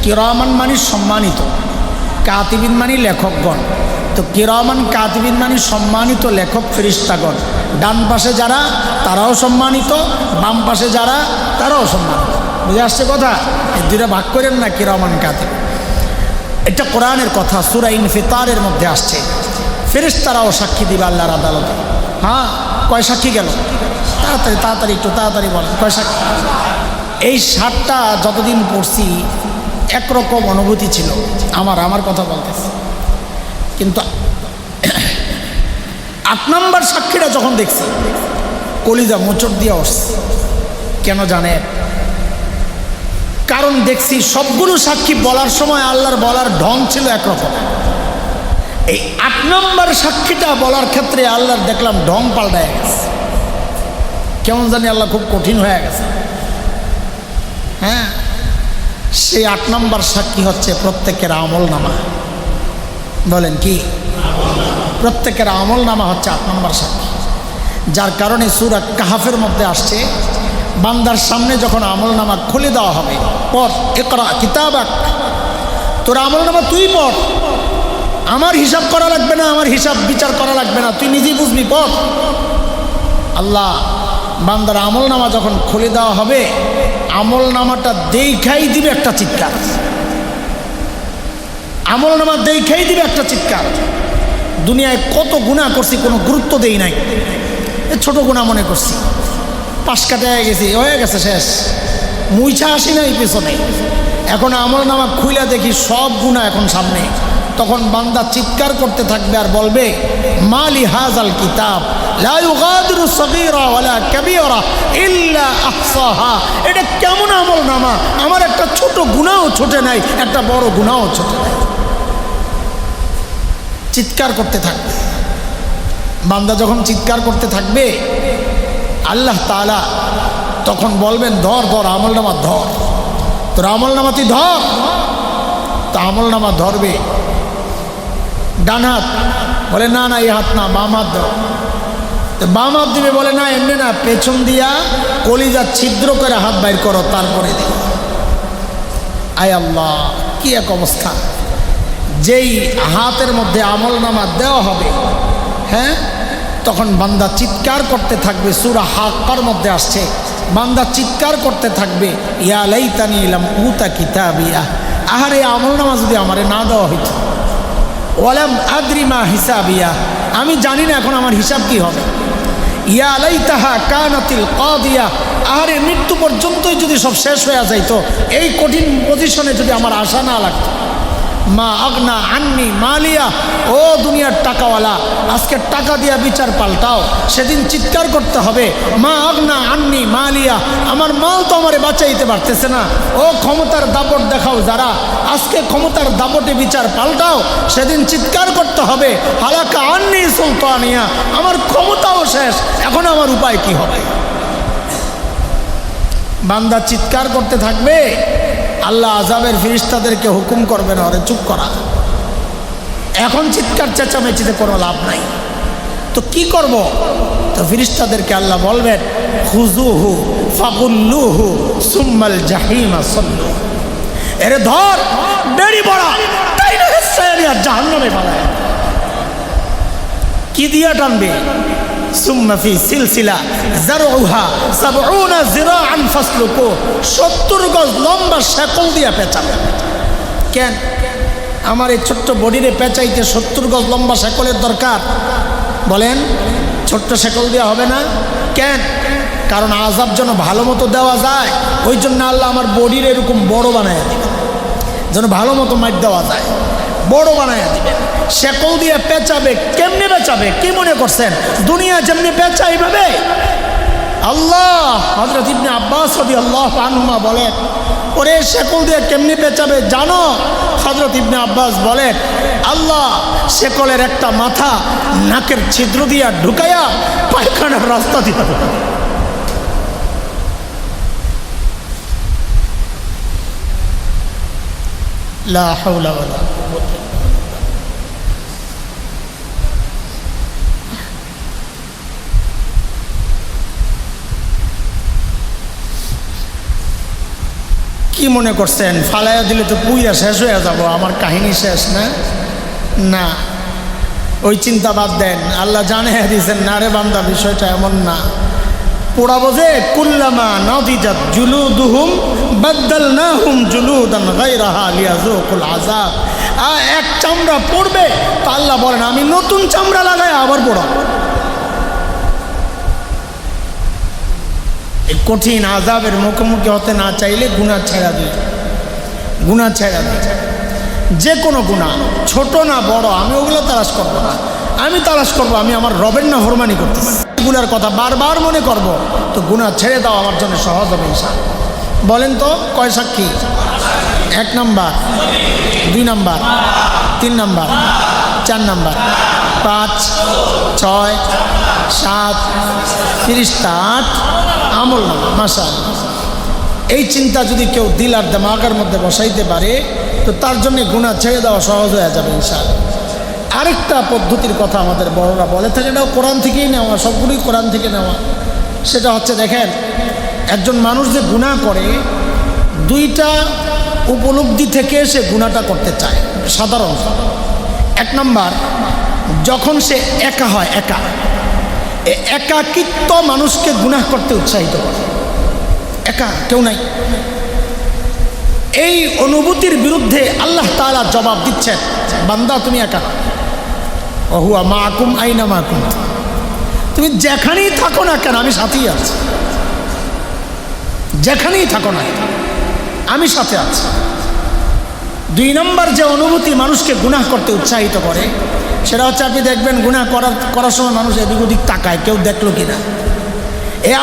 কিরামান মানে সম্মানিত, কাতিবিন মানে লেখকগণ। তো কিরামান কাতিবিন মানে সম্মানিত লেখক ফেরেশতাগণ। ডান পাশে যারা তারাও সম্মানিত, বাম পাশে যারা তারাও সম্মানিত। বুঝে আসছে কথা? এই দুইটা ভাগ করেন না, কিরামান কাতিব। এটা কোরআনের কথা, সূরা ইনফিতারের মধ্যে আসছে। ফেরেশতারাও সাক্ষী দিবে আল্লাহর আদালতে। হ্যাঁ, কয় সাক্ষী গেল? তাড়াতাড়ি তাড়াতাড়ি, একটু তাড়াতাড়ি বলেন, কয় সাক্ষী? এই 7টা যতদিন পড়ছি একরকম অনুভূতি ছিল আমার কথা বলতেছি, কিন্তু 8 নাম্বার সাক্ষীটা যখন দেখছি কলিজা মোচড় দিয়ে উঠছে। কেন জানেন? কারণ দেখছি সবগুলো সাক্ষী বলার সময় আল্লাহর বলার ঢং ছিল একরকম। এই 8 নাম্বার সাক্ষীটা বলার ক্ষেত্রে আল্লাহর দেখলাম ঢং পাল্টায় গেছে। কেমন জানি আল্লাহ খুব কঠিন হয়ে গেছে। হ্যাঁ, সেই 8 নম্বর সাক্ষী হচ্ছে প্রত্যেকের আমল নামা। বলেন কি? প্রত্যেকের আমল নামা হচ্ছে 8 নম্বর সাক্ষী, যার কারণে সূরা কাহফের মধ্যে আসছে বান্দার সামনে যখন আমল নামা খুলে দেওয়া হবে, পড় ইকরা কিতাবাক, তোর আমল নামা তুই পড়, আমার হিসাব করা লাগবে না, আমার হিসাব বিচার করা লাগবে না, তুই নিজেই বুঝবি, পড়। আল্লাহ বান্দার আমল নামা যখন খুলে দেওয়া হবে, আমল নামাটা দেখাই দিবে একটা চিৎকার, আমল নামা দেখাই দিবে একটা চিৎকার। দুনিয়ায় কত গুনাহ করছি, কোনো গুরুত্ব দেই নাই, ছোট গুনাহ মনে করছি, পাশ কাটায় গেছি, হয়ে গেছে, শেষ, মুইছা আসি নাই পেছনে। এখন আমল নামা খুইলা দেখি সব গুনাহ এখন সামনে, তখন বান্দা চিৎকার করতে থাকবে আর বলবে, মালি হাজাল কিতাব লা ইউগাদিরু সগীরা ওয়ালা কাবীরা ইল্লা আহসাহা। এটা কেমন আমল নামা, আমার একটা ছোট গুনাহও ছোটে নাই, একটা বড় গুনাহও ছোটে নাই। চিৎকার করতে থাকবে বান্দা, যখন চিৎকার করতে থাকবে আল্লাহ তাআলা তখন বলবেন, ধর ধর আমল নামা ধর, তোর আমল নামা তুই ধর। তো আমল নামা ধরবে, ডান হাত, বলে না না এই হাত না, বাম হাত ধর। তো বাম হাত দিবে, বলে না এমনি না, পেছন দিয়া কলিজা ছিদ্র করে হাত বাইর করো, তারপরে দিবে। আয় আল্লাহ, কি এক অবস্থা! যেই হাতের মধ্যে আমল নামা দেওয়া হবে, হ্যাঁ, তখন বান্দা চিৎকার করতে থাকবে। সূরা হাক্কার মধ্যে আসছে, বান্দা চিৎকার করতে থাকবে, ইয়া লাইতানি লাম উতা কিতাবিয়া, আহারে আমল নামা যদি আমারে না দেওয়া হইতো, ওয়ালাম আদরি মা হিসাবিয়া, আমি জানি না এখন আমার হিসাব কি হবে, ইয়া লাইতাহা কানাতিল কাদিয়া, আহারে মৃত্যু পর্যন্তই যদি সব শেষ হয়ে যাইতো, এই কঠিন পজিশনে যদি আমার আশা না লাগতো। মা আগনা আন্নি মালিয়া, ও দুনিয়ার টাকাওয়ালা, আজকে টাকা দিয়া বিচার পাল্টাও, সেদিন চিৎকার করতে হবে, মা আগনা আন্নি মালিয়া, আমার মাল তো আমারে বাঁচাইতে পারতেছে না। ও ক্ষমতার দাপট দেখাও যারা, আজকে ক্ষমতার দাপটে বিচার পাল্টাও, সেদিন চিৎকার করতে হবে, হালাকা আন্নি সুলতানিয়া, আমার ক্ষমতাও শেষ, এখন আমার উপায় কি হবে? বান্দা চিৎকার করতে থাকবে, আল্লাহ আযাবের ফেরেশতাদেরকে হুকুম করবে না, ওরে চুপ করা, এখন চিৎকার চেঁচামেচিতে কোনো লাভ নাই। তো কি করব? তো ফেরেশতাদেরকে আল্লাহ বলবেন, খুযুহু ফাগুল্লুহু সুম্মাল জাহিমা সাল্লু, এরে ধর, বেড়ি বড়া, তাই না হেসাইয়া জাহান্নামে পালায়। কি দিয়া টানবে? সুম্মা ফি সিলসিলা যারউহা ৭০ যিরাআন ফাসলুকু, ৭০ গজ লম্বা শেকল দিয়া পেঁচাবে। কেন আমার এই ছোট্ট বডিরে পেঁচাইতে ৭০ গজ লম্বা শেকলের দরকার? বলেন, ছোট্ট শেকল দেওয়া হবে না কেন? কারণ আযাব যেন ভালো মতো দেওয়া যায়, ওই জন্য আল্লাহ আমার বডির এরকম বড় বানায় দিবে, যেন ভালো মতো মাইট দেওয়া যায়, বড় বানায় দিবে। শেকল দিয়ে পেঁচাবে, কেমনে পেঁচাবে? কি মনে করছেন দুনিয়া যেমনি পেঁচা এইভাবে? আল্লাহ, হযরত ইবনে আব্বাস রাদিয়াল্লাহু আনহুমা বলেন, ওরে শেকল দিয়ে কেমনি পেঁচাবে জানো? হযরত ইবনে আব্বাস বলেন, আল্লাহ শেকলের একটা মাথা নাকের ছিদ্র দিয়া ঢুকাইয়া পায়খানার রাস্তা দিয়ে ঢুকাবে। লা হাওলা ওয়ালা কুওয়াতা। কি মনে করছেন ফালাইয়া দিলে তো পুইরা শেষ হয়ে যাব, আমার কাহিনী শেষ না? না, ওই চিন্তা বাদ দেন, আল্লাহ জানিয়ে দিয়েছেন, না রে বান্দা বিষয়টা এমন না। পোড়াবো যে, কুল্লামা নাদিজাত জুলুদুহুম বাদদালনাহুম জুলুদান গায়রাহা লিয়াযুকুল আযাব। এক চামড়া পড়বে তো আল্লাহ বলেন, আমি নতুন চামড়া লাগাই আবার পোড়াবো। এই কঠিন আযাবের মুখোমুখি হতে না চাইলে গুনাহ ছেড়া দিই, গুনাহ ছেড়া দিই, যে কোনো গুনাহ, ছোট না বড়, আমি ওগুলো তালাশ করবো না। আমি তালাশ করবো আমি আমার রবের নাফরমানি করতেছি, এগুলার কথা বারবার মনে করব, তো গুনাহ ছেড়ে দাও আমার জন্য সহজ হবে ইনশাআল্লাহ। বলেন তো কয় সাক্ষী? 1 নাম্বার, 2 নাম্বার, 3 নাম্বার, 4 নাম্বার, 5, 6, 7, 30, 8 আমল নামা। মাশাআল্লাহ, এই চিন্তা যদি কেউ দিল আর দিমাগের মধ্যে বসাইতে পারে তো তার জন্য গুনাহ ছেড়ে দেওয়া সহজ হয়ে যাবে ইনশাআল্লাহ। আরেকটা পদ্ধতির কথা আমাদের বড়রা বলে থাকে, এটাও কোরআন থেকেই নেওয়া, সবগুলোই কোরআন থেকে নেওয়া। সেটা হচ্ছে, দেখেন, একজন মানুষ যে গুনাহ করে দুইটা উপলব্ধি থেকে সে গুনাহটা করতে চায় সাধারণত। এক নাম্বার, যখন সে একা হয়, একাকিত্ব মানুষকে গুনাহ করতে উৎসাহিত করে। একা কেউ নাই, এই অনুভূতির বিরুদ্ধে আল্লাহ তাআলা জবাব দিচ্ছেন, বান্দা তুমি একা, ওহুয়া মাকুম আইনা মাকুম, তুমি যেখানেই থাকো না কেন আমি সাথেই আছি, যেখানেই থাকো না আমি সাথে আছি। দুই নম্বর যে অনুভূতি মানুষকে গুনাহ করতে উৎসাহিত করে সেটা হচ্ছে, আপনি দেখবেন গুনাহ করার সময় মানুষ এদিক ওদিক তাকায়, কেউ দেখলো কিনা,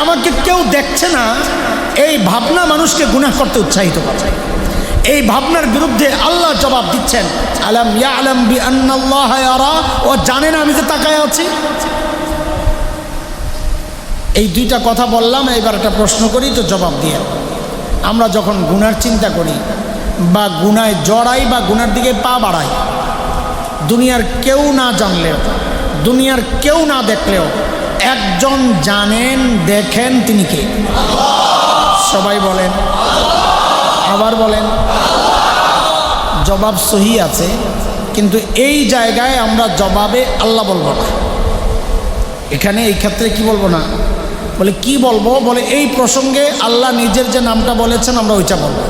আমাকে কেউ দেখছে না, এই ভাবনা মানুষকে গুনাহ করতে উৎসাহিত করে। এই ভাবনার বিরুদ্ধে আল্লাহ জবাব দিচ্ছেন, আলাম ইয়ালাম বিআন্নাল্লাহা ইয়ারা, ও জানে না আমি যে তাকায় আছি। এই দুইটা কথা বললাম, এবার একটা প্রশ্ন করি তো জবাব দিয়ে। আমরা যখন গুনার চিন্তা করি বা গুনায় জড়াই বা গুনার দিকে পা বাড়াই, দুনিয়ার কেউ না জানলেও, দুনিয়ার কেউ না দেখলেও একজন জানেন, দেখেন, তিনি কে? সবাই বলেন, আবার বলেন। জবাব সহি আছে, কিন্তু এই জায়গায় আমরা জবাবে আল্লাহ বলবো না। এখানে এই ক্ষেত্রে কি বলবো না, বলে কি বলবো, বলে এই প্রসঙ্গে আল্লাহ নিজের যে নামটা বলেছেন আমরা ওইটা বলবো।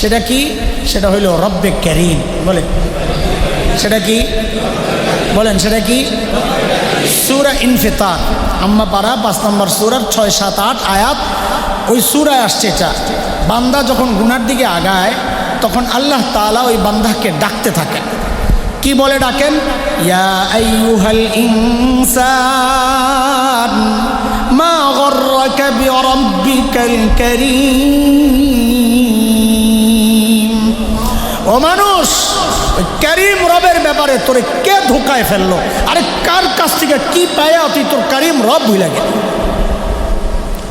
সেটা কি? সেটা হইল রব্বে কারীম। বলে সেটা কি? বলেন সেটা কি? সূরা ইনফিতার, আম্মা পারা 5 নম্বর সূরার 6, 7, 8 আয়াত, ওই সূরায় আসছে এটা। বান্দা যখন গুনার দিকে আগায় তখন আল্লাহ তাআলা ওই বান্দাকে ডাকতে থাকেন। কি বলে ডাকেন? ইয়া আইয়ুহাল ইনসান মা গররাকা বিরাব্বিকাল কারীম। ও মানুষ, কারীম রবের ব্যাপারে তোরে কে ধোকায় ফেললো? আরে কার কাছ থেকে কি পায়া তুই তোর কারীম রব ভুলে গেলি?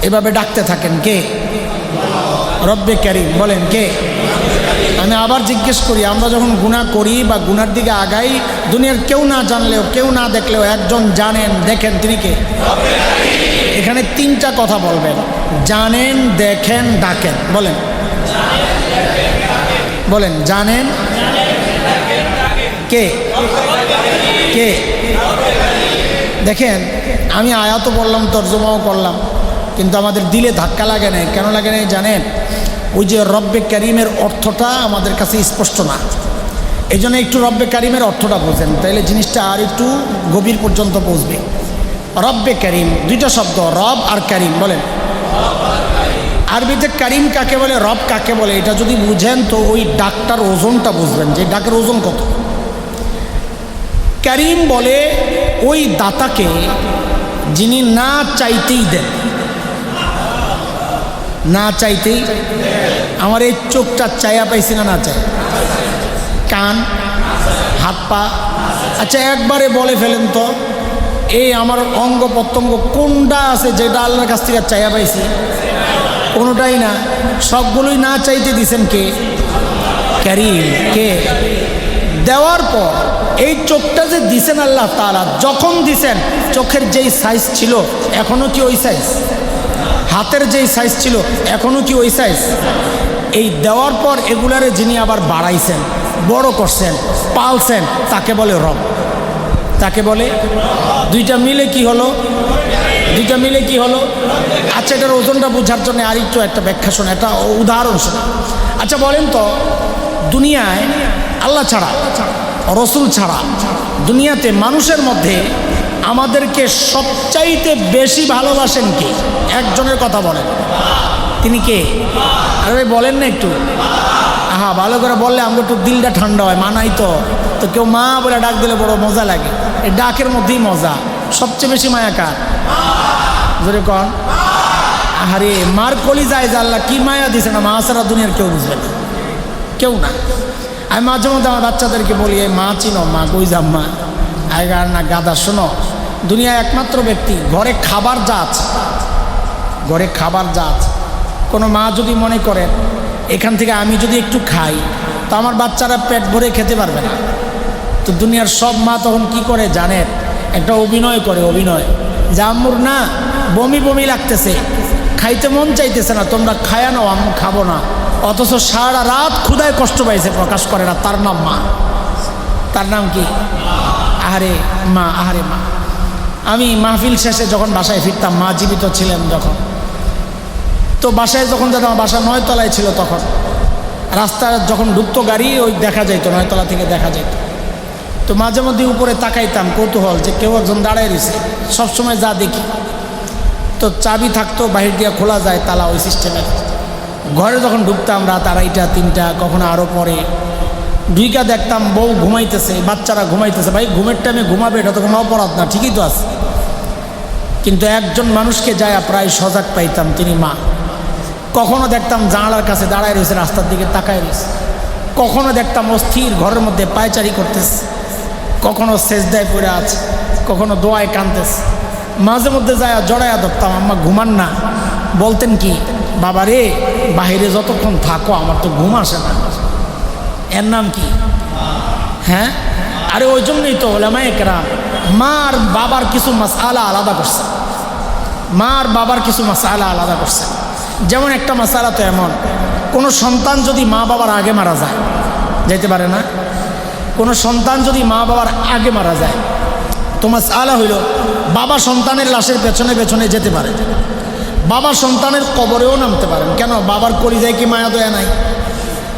এভাবে ডাকতে থাকেন। কে? রব্বে কারীম। বলেন কে? আমি আবার জিজ্ঞেস করি, আমরা যখন গুনাহ করি বা গুনার দিকে আগাই, দুনিয়ার কেউ না জানলেও, কেউ না দেখলেও একজন জানেন, দেখেন, তিনি কে? এখানে 3টা কথা বলবেন, জানেন, দেখেন, ডাকেন। বলেন, বলেন, জানেন কে? কে? দেখেন, আমি আয়াতও বললাম, তর্জমাও করলাম, কিন্তু আমাদের দিলে ধাক্কা লাগে নাই। কেন লাগে নাই জানেন? ওই যে রব্বে কারীমের অর্থটা আমাদের কাছে স্পষ্ট না। এই জন্য একটু রব্বে কারীমের অর্থটা বোঝেন, তাইলে জিনিসটা আর একটু গভীর পর্যন্ত পৌঁছবে। রব্বে কারীম, 2টা শব্দ, রব আর কারীম। বলেন, আরবিতে কারীম কাকে বলে, রব কাকে বলে, এটা যদি বুঝেন তো ওই ডাকটার ওজনটা বুঝবেন, যে ডাকের ওজন কত। কারীম বলে ওই দাতাকে যিনি না চাইতেই দেন, না চাইতেই। আমার এই চোখটা চাইয়া পাইছি না, না চাই, কান, হাত পা, আচ্ছা একবারে বলে ফেলেন তো, এই আমার অঙ্গ প্রত্যঙ্গ কোনটা আছে যেটা আল্লাহর কাছ থেকে চাইয়া পাইছি? কোনোটাই না, সবগুলোই না চাইতে দিছেন কে? কারীম। কে? দেওয়ার পর এই চোখটা যে দিছেন আল্লাহ তাআলা, যখন দিছেন চোখের যেই সাইজ ছিল এখনো কি ওই সাইজ? হাতের যেই সাইজ ছিল এখনো কি ওই সাইজ? এই দেওয়ার পর এগুলারে যিনি আবার বাড়াইছেন, বড় করছেন, পালছেন, তাকে বলে রব। তাকে বলে, 2টা মিলে কি হলো? 2টা মিলে কি হলো? আচ্ছা, এটার ওজনটা বোঝার জন্য আরেকটু একটা ব্যাখ্যা শোনা, একটা উদাহরণ শোনা। আচ্ছা বলেন তো, দুনিয়ায় আল্লাহ ছাড়া, রসুল ছাড়া দুনিয়াতে মানুষের মধ্যে আমাদেরকে সবচাইতে বেশি ভালোবাসেন কে? একজনের কথা বলেন, তিনি কে? আরে বলেন না একটু, আহা ভালো করে বললে আমাকে একটু দিলটা ঠান্ডা হয়। মানাই তো কেউ মা বলে ডাক দিলে বড় মজা লাগে, এই ডাকের মধ্যেই মজা। সবচেয়ে বেশি মায়া কার? জোরে কন। আরে মার কলি যায় যে আল্লাহ কি মায়া দিছে না, মা ছাড়া দুনিয়ার কেউ বুঝবে না, কেউ না। আমি মাঝে মধ্যে আমার বাচ্চাদেরকে বলি, এই মা চিনো? মা কই যাম মা? আগার না গাদা, শোনো, দুনিয়ায় একমাত্র ব্যক্তি ঘরে খাবার যা আছে, ঘরে খাবার যা আছে কোনো মা যদি মনে করেন এখান থেকে আমি যদি একটু খাই তো আমার বাচ্চারা পেট ভরে খেতে পারবে না, তো দুনিয়ার সব মা তখন কি করে জানেন? একটা অভিনয় করে, অভিনয় যে আম্মুর না বমি বমি লাগতেছে, খাইতে মন চাইতেছে না, তোমরা খায়া নাও, আম্মু খাবো না। অথচ সারা রাত ক্ষুধায় কষ্ট পাইছে, প্রকাশ করে না, তার নাম মা। তার নাম কি? আহারে মা, আহারে মা। আমি মাহফিল শেষে যখন বাসায় ফিরতাম, মা জীবিত ছিলেন যখন, তো বাসায় যখন যেতাম, বাসা 9 তলায় ছিল তখন, রাস্তায় যখন ঢুকতো গাড়ি ওই দেখা যাইতো, 9 তলা থেকে দেখা যাইতো। তো মাঝে মধ্যে উপরে তাকাইতাম কৌতূহল যে কেউ একজন দাঁড়ায় রয়েছে, সবসময় যা দেখি। তো চাবি থাকতো, বাহির দিয়ে খোলা যায় তালা, ওই সিস্টেমের। ঘরে যখন ঢুকতাম রাত 2:30 3টা, কখনো আরও পরে, ঢুইকা দেখতাম বউ ঘুমাইতেছে, বাচ্চারা ঘুমাইতেছে। ভাই ঘুমের টাইমে ঘুমাবে, এটা তো কোনো অপরাধ না, ঠিকই তো আছে। কিন্তু একজন মানুষকে যায় প্রায় সজাগ পাইতাম, তিনি মা। কখনো দেখতাম জানালার কাছে দাঁড়ায় রয়েছে, রাস্তার দিকে তাকায় রয়েছে। কখনো দেখতাম অস্থির ঘরের মধ্যে পায়চারি করতেছে, কখনো সেজদায় পড়ে আছে, কখনো দোয়ায় কাঁদতেছে। মাঝে মধ্যে যায় জড়াইয়া ধরতাম, আম্মা ঘুমান না। বলতেন কি, বাবা রে বাহিরে যতক্ষণ থাকো আমার তো ঘুম আসে না। এর নাম কি? হ্যাঁ, আরে ওই জন্যই তো ওলামায়ে কেরাম মা আর বাবার কিছু মাসআলা আলাদা করছে। মা আর বাবার কিছু মাসআলা আলাদা করছে। যেমন একটা মাসআলা তো এমন, কোনো সন্তান যদি মা বাবার আগে মারা যায়, যাইতে পারে না। কোনো সন্তান যদি মা বাবার আগে মারা যায়, তো মাসআলা হইল বাবা সন্তানের লাশের পেছনে পেছনে যেতে পারে, বাবা সন্তানের কবরেও নামতে পারেন। কেন? বাবার কলিজায় কি মায়া দয়া নাই?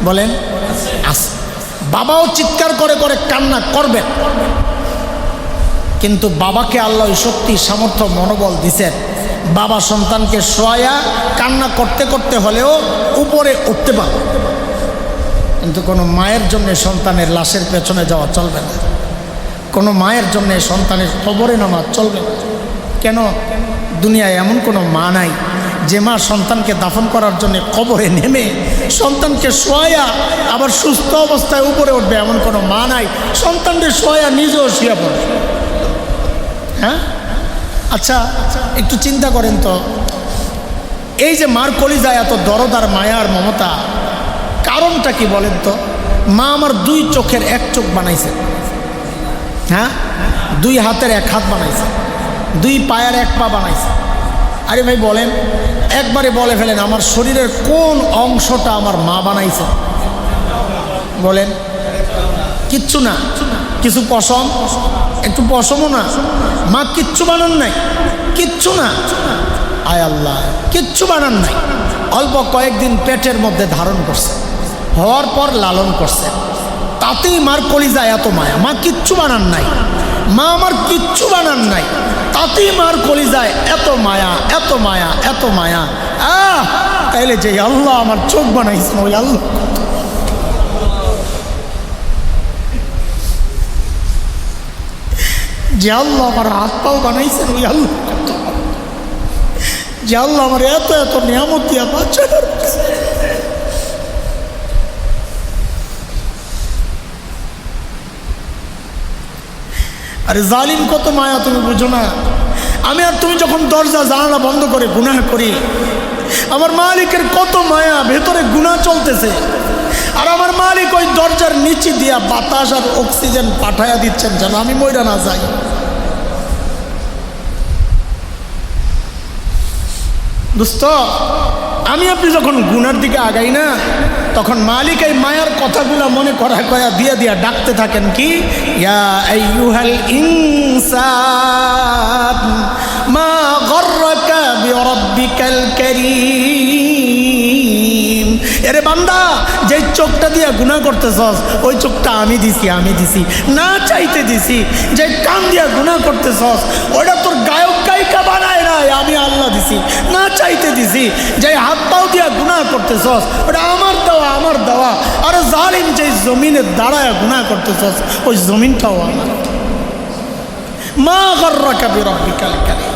বলেন আছে। বাবাও চিৎকার করে করে কান্না করবেন, কিন্তু বাবাকে আল্লাহ ওই শক্তি, সামর্থ্য, মনোবল দিছেন, বাবা সন্তানকে শোয়া কান্না করতে করতে হলেও উপরে উঠতে পারবে। কিন্তু কোনো মায়ের জন্য সন্তানের লাশের পেছনে যাওয়া চলবে না, কোনো মায়ের জন্য সন্তানের কবরে নামা চলবে না। কেন? দুনিয়ায় এমন কোনো মা নাই যে মা সন্তানকে দাফন করার জন্য কবরে নেমে সন্তানকে শোয়া আবার সুস্থ অবস্থায় উপরে উঠবে, এমন কোনো মা নাই। সন্তানদের শোয়া নিজেও শুয়ে পড়বে। হ্যাঁ, আচ্ছা একটু চিন্তা করেন তো, এই যে মার কলিজায় এত দরদ আর মায়া আর মমতা, কারণটা কি বলেন তো? মা আমার 2 চোখের 1 চোখ বানাইছে, হ্যাঁ, 2 হাতের 1 হাত বানাইছে, 2 পায়ের 1 পা বানাইছে। আরে ভাই বলেন, একবারে বলে ফেলেন, আমার শরীরের কোন অংশটা আমার মা বানাইছে? বলেন। কিচ্ছু না, কিছু পশম, একটু পশমও না, মা কিচ্ছু বানান নাই, কিচ্ছু না। আয় আল্লাহ, কিচ্ছু বানান নাই। অল্প কয়েকদিন পেটের মধ্যে ধারণ করছে, হওয়ার পর লালন করছে, তাতেই মার কলিজায় এত মায়া। মা কিচ্ছু বানান নাই, মা আমার কিচ্ছু বানান নাই, তাতেই মার কলিজায় এত মায়া, এত মায়া, এত মায়া। তাইলে যে আল্লাহ আমার চোখ বানাইছেন, ওই আল্লাহ, যে আল্লাহ আমার হাত পাও বানাইছেন, ওই আল্লাহ, যে আল্লাহ আমার এত এত নিয়ামত দিয়া বাচ্চা। আরে জালিম কত মায়া, তুমি বুঝো না? আমি আর তুমি যখন দরজা জানালা বন্ধ করে গুনাহ করি, আমার মালিকের কত মায়া, ভেতরে গুনাহ চলতেছে, আর আমার মালিক ওই দরজার নিচে দিয়া বাতাস আর অক্সিজেন পাঠাইয়া দিচ্ছেন যেন আমি মইরা না যাই। দোস্ত, আমি আপনি যখন গুনার দিকে আগাই না, তখন মালিক এই মায়ার কথাগুলো মনে করা দিয়া দিয়া ডাকতে থাকেন কি, ইয়া আইয়ুহাল ইনসান মা গররাকা বিরাব্বিকাল কারীম। এরে বান্দা, যে চোখটা দিয়া গুনাহ করতেছস, ওই চোখটা আমি দিছি, আমি দিছি, না চাইতে দিছি। যে কান দিয়া গুনাহ করতেছস, ওটা তোর গায়ক গায়িকা বানায় নাই, আমি আল্লাহ দিছি, না চাইতে দিছি। যে হাত পাও দিয়া গুনাহ করতেছস, ওটা আমার দেওয়া, আমার দেওয়া। আরে জালিম, যে জমিনে দাঁড়ায় গুনাহ করতেছস, ওই জমিনটাও আমার। মা গররাকা বিরাব্বিকাল কারীম।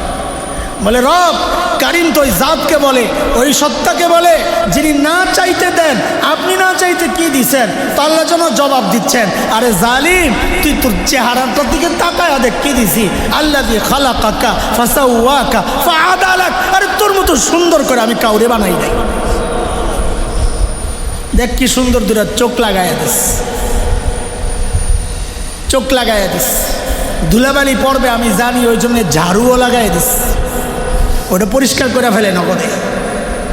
বলে রব কারীম তো ওই জাতকে বলে, ওই সত্তাকে বলে যিনি না চাইতে দেন। আপনি না চাইতে কি দিচ্ছেন? তো আল্লাহ যেন জবাব দিচ্ছেন, আরে জালিম, তুই তোর চেহারাটার দিকে তাকায় দেখ কি দিছি। আল্লাযী খালাকাকা ফাসাওয়াকা ফাআদালাক। আরে তোর মতো সুন্দর করে আমি কাউরে বানাই নাই। দেখ কি সুন্দর দুটা চোখ লাগাইয়া দিস, চোখ লাগাইয়া দিস। ধুলাবালি পড়বে আমি জানি, ওই জন্য ঝাড়ুও লাগাই দিস, ওটা পরিষ্কার করে ফেলে নগদে।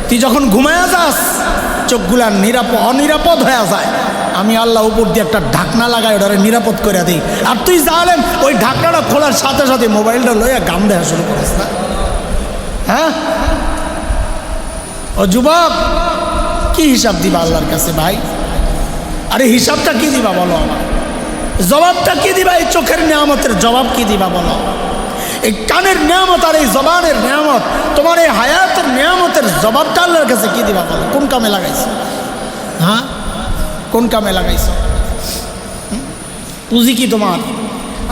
তুই যখন ঘুমায়া যাস চোখগুলা অনিরাপদ হয়ে যায়, আমি আল্লাহ উপর দিয়ে একটা ঢাকনা লাগাই ওটারে নিরাপদ করে দিই। আর তুই জানেন ওই ঢাকনাটা খোলার সাথে সাথে মোবাইলটা লইয়া গান দেওয়া শুরু করিস না? হ্যাঁ ও যুবক, কি হিসাব দিবা আল্লাহর কাছে ভাই? আরে হিসাবটা কি দিবা বলো আমার, জবাবটা কি দিবা? এই চোখের নিয়ামতের জবাব কি দিবা বলো? এই কানের নিয়ামত আর এই জবানের নিয়ামত, তোমার এই হায়াতের নিয়ামতের জবাবটা আল্লাহর কাছে কি দিবা বলো? কোন কামে লাগাইছো? হ্যাঁ কোন কামে লাগাইছো? পুঁজি কি তোমার?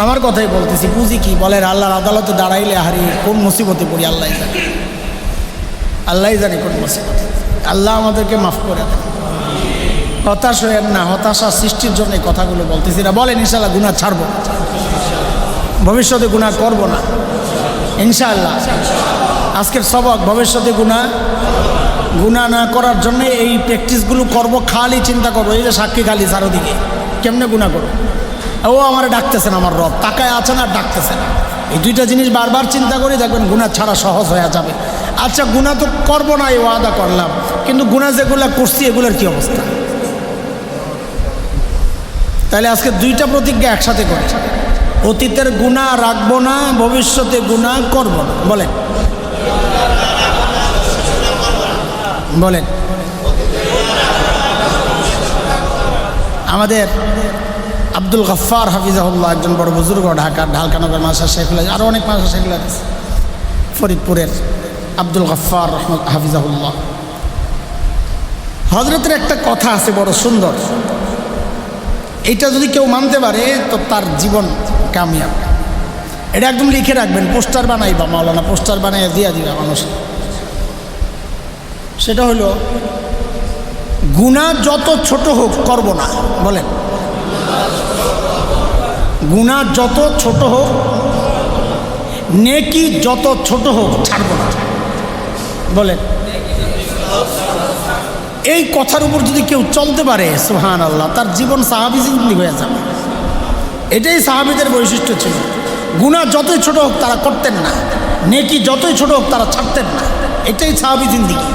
আমার কথাই বলতেছি, পুঁজি কি? বলেন আল্লাহর আদালতে দাঁড়াইলে হারি কোন মুসিবতে পড়ি আল্লাহ জানে, আল্লাহ জানে কোন মুসিবত। আল্লাহ আমাদেরকে মাফ করে দেন। হতাশ হয়েন না, হতাশা সৃষ্টির জন্য এই কথাগুলো বলতেছি না। বলেন ইনশাআল্লাহ গুনাহ ছাড়বো, ভবিষ্যতে গুনাহ করব না ইনশাআল্লাহ। আজকের সবক ভবিষ্যতে গুনাহ না করার জন্য এই প্র্যাকটিসগুলো করব। খালি চিন্তা করবো, এই যে সাক্ষী খালি চারোদিকে, কেমনে গুনাহ করবো? ও আমার ডাকতেছেন, আমার রব তাকায় আছেন আর ডাকতেছেন। এই দুইটা জিনিস বারবার চিন্তা করি, দেখবেন গুনাহ ছাড়া সহজ হয়ে যাবে। আচ্ছা গুনাহ তো করবো না, এই ওয়াদা করলাম, কিন্তু গুনাহ যেগুলো করছি এগুলোর কি অবস্থা? তাহলে আজকে দুইটা প্রতিজ্ঞা একসাথে করে, অতীতের গুনাহ রাখবো না, ভবিষ্যতে গুনাহ করব না। বলেন বলেন। আমাদের আব্দুল গফফার হাফিজাহুল্লাহ একজন বড় বুজুর্গ, ঢাকার ঢালকানগর মাদ্রাসা শেখুল, আরও অনেক মাদ্রাসা শেখুল আছে, ফরিদপুরের আব্দুল গফফার হাফিজাহুল্লাহ, হজরতের একটা কথা আছে বড় সুন্দর। এইটা যদি কেউ মানতে পারে তো তার জীবন কামিয়াব। এটা একদম লিখে রাখবেন, পোস্টার বানাইবা মাওলানা, পোস্টার বানাইয়া দিয়া দিবা মানুষ। সেটা হলো গুনাহ যত ছোট হোক করব না। বলেন গুনাহ যত ছোট হোক, নেকি যত ছোট হোক ছাড়ব না। বলেন এই কথার উপর যদি কেউ চলতে পারে সুবহানাল্লাহ, তার জীবন সাহাবী জিন্দেগি হয়ে যাবে। এটাই সাহাবীদের বৈশিষ্ট্য ছিল। গুনাহ যতই ছোট হোক তারা করতেন না, নেকি যতই ছোট হোক তারা ছাড়তেন না। এটাই সাহাবী জিন্দেগি।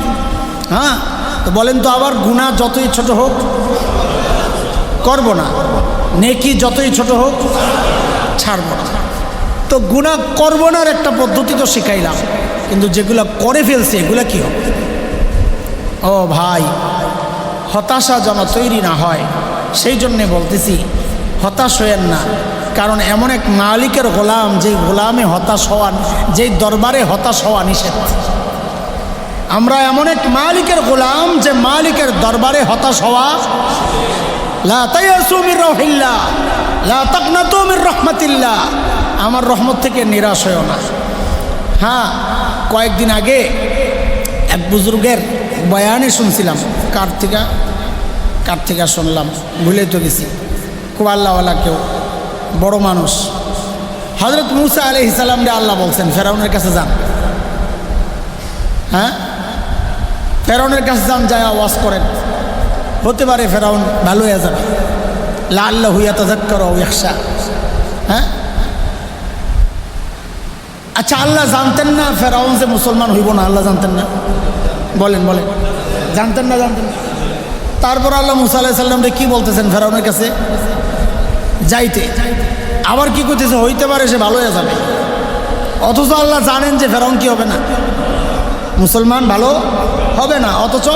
হ্যাঁ তো বলেন তো আবার, গুনাহ যতই ছোট হোক করব না, নেকি যতই ছোট হোক ছাড়ব না। তো গুনাহ করব নার একটা পদ্ধতি তো শিখাইলাম, কিন্তু যেগুলো করে ফেলছে এগুলো কি হবে? ও ভাই, হতাশা যেন তৈরি না হয় সেই জন্যে বলতেছি, হতাশ হয়েন না। কারণ এমন এক মালিকের গোলাম, যেই গোলামে হতাশ হওয়া, যেই দরবারে হতাশ হওয়া নিষেধ। আমরা এমন এক মালিকের গোলাম, যে মালিকের দরবারে হতাশ হওয়া, লা তায়াসু মির রাহিল্লাহ, লা তাকনাতু মির রাহমাতিল্লাহ, আমার রহমত থেকে নিরাশ হয়ো না। হ্যাঁ কয়েকদিন আগে এক বুজুর্গের বয়ানে শুনছিলাম, কার থেকে শুনলাম ভুলে তো গেছি, খুব আল্লাহওয়ালা কেউ, বড় মানুষ। হজরত মুসা আলাইহিস সালাম রে আল্লাহ বলছেন ফেরাউনের কাছে যান। হ্যাঁ ফেরাউনের কাছে যান, যায় ওয়াজ করেন, হতে পারে ফেরাউন ভালো হয়ে যাবে। লাআল্লাহু ইয়াতাযাক্কারু আও ইয়াখশা। হ্যাঁ আচ্ছা, আল্লাহ জানতেন না ফেরাউন যে মুসলমান হইব না? আল্লাহ জানতেন না? বলেন বলেন, জানতেন না? তারপর আল্লাহ মুসা আলাইহিস সালামকে কি বলতেছেন ফেরাউনের কাছে যাইতে, আবার কি করতেছে, হইতে পারে সে ভালো হয়ে যাবে। অথচ আল্লাহ জানেন যে ফেরাউন কি হবে না, মুসলমান ভালো হবে না। অথচ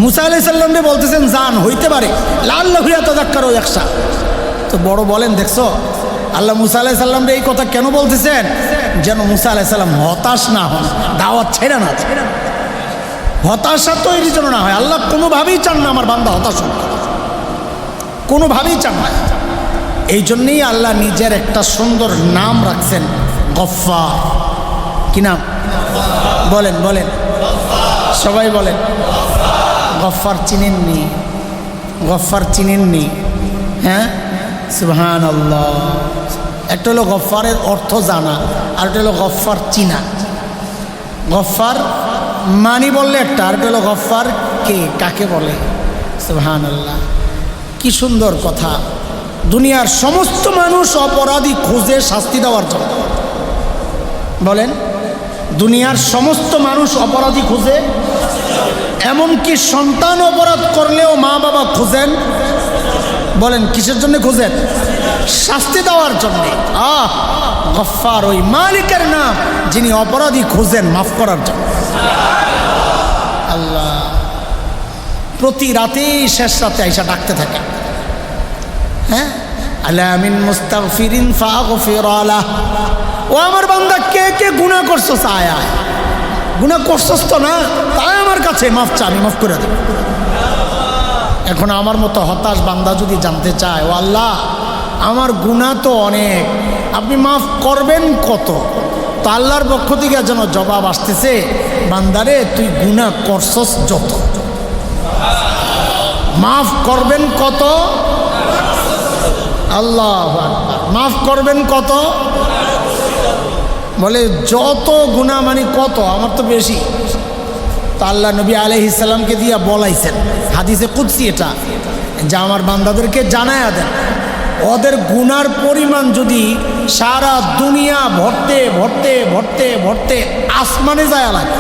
মুসা আলাইহিস সালামকে বলতেছেন যান, হইতে পারে, লাআল্লাহু ইয়াতাযাক্কারু আও ইয়াখশা। তো বড় বলেন, দেখছো আল্লাহ মুসা আলাইহিস সালামকে এই কথা কেন বলতেছেন? যেন মুসা আলাইহিস সালাম হতাশ না হন, দাওয়াত ছেড়ে না, হতাশা তৈরির জন্য না হয়। আল্লাহ কোনোভাবেই চান না আমার বান্দা হতাশ হোক, কোনোভাবেই চান না। এই জন্যেই আল্লাহ নিজের একটা সুন্দর নাম রাখছেন, গফফার। কি নাম? বলেন বলেন, সবাই বলেন। গফফার চিনেননি? গফফার চিনেননি? হ্যাঁ সুবহানাল্লাহ। একটা হলো গফফারের অর্থ জানা, আর একটা হলো গফফার চিনা। গফফার মানি বললে একটা, আর একটা হলো গফফার কে, কাকে বলে। সুবহানাল্লাহ, কি সুন্দর কথা। দুনিয়ার সমস্ত মানুষ অপরাধী খুঁজে শাস্তি দেওয়ার জন্য। বলেন, দুনিয়ার সমস্ত মানুষ অপরাধী খুঁজে, এমনকি সন্তান অপরাধ করলেও মা বাবা খুঁজেন। বলেন কিসের জন্য খুঁজেন? শাস্তি দেওয়ার জন্য। গফফার ওই মালিকের নাম যিনি অপরাধী খুঁজেন মাফ করার জন্য। আল্লাহ প্রতি রাতেই শেষ রাতে আইসা ডাকতে থাকে, হ্যাঁ, আলা মিন মুস্তাগফিরিন ফাগফির লাহ। ও আমার বান্দা, কে কে গুনাহ করছস, আয় আয়, গুনাহ করছস তো না, তাই আমার কাছে মাফ চা, আমি মাফ করে দেব। এখন আমার মতো হতাশ বান্দা যদি জানতে চায়, ও আল্লাহ আমার গুনাহ তো অনেক, আপনি মাফ করবেন কত? তো আল্লাহর পক্ষ থেকে যেন জবাব আসতেছে, বান্দারে তুই গুনাহ করছস যত, মাফ করবেন কত? আল্লাহ মাফ করবেন কত? বলে যত গুনাহ মানে কত, আমার তো বেশি। তা আল্লাহ নবী আলাইহিস সালামকে দিয়া বলাইছেন, হাদিসে কুদসি এটা, যে আমার বান্দাদেরকে জানায়া দেন ওদের গুনার পরিমাণ যদি সারা দুনিয়া ভরতে ভরতে ভরতে ভরতে আসমানে যায় লাগে।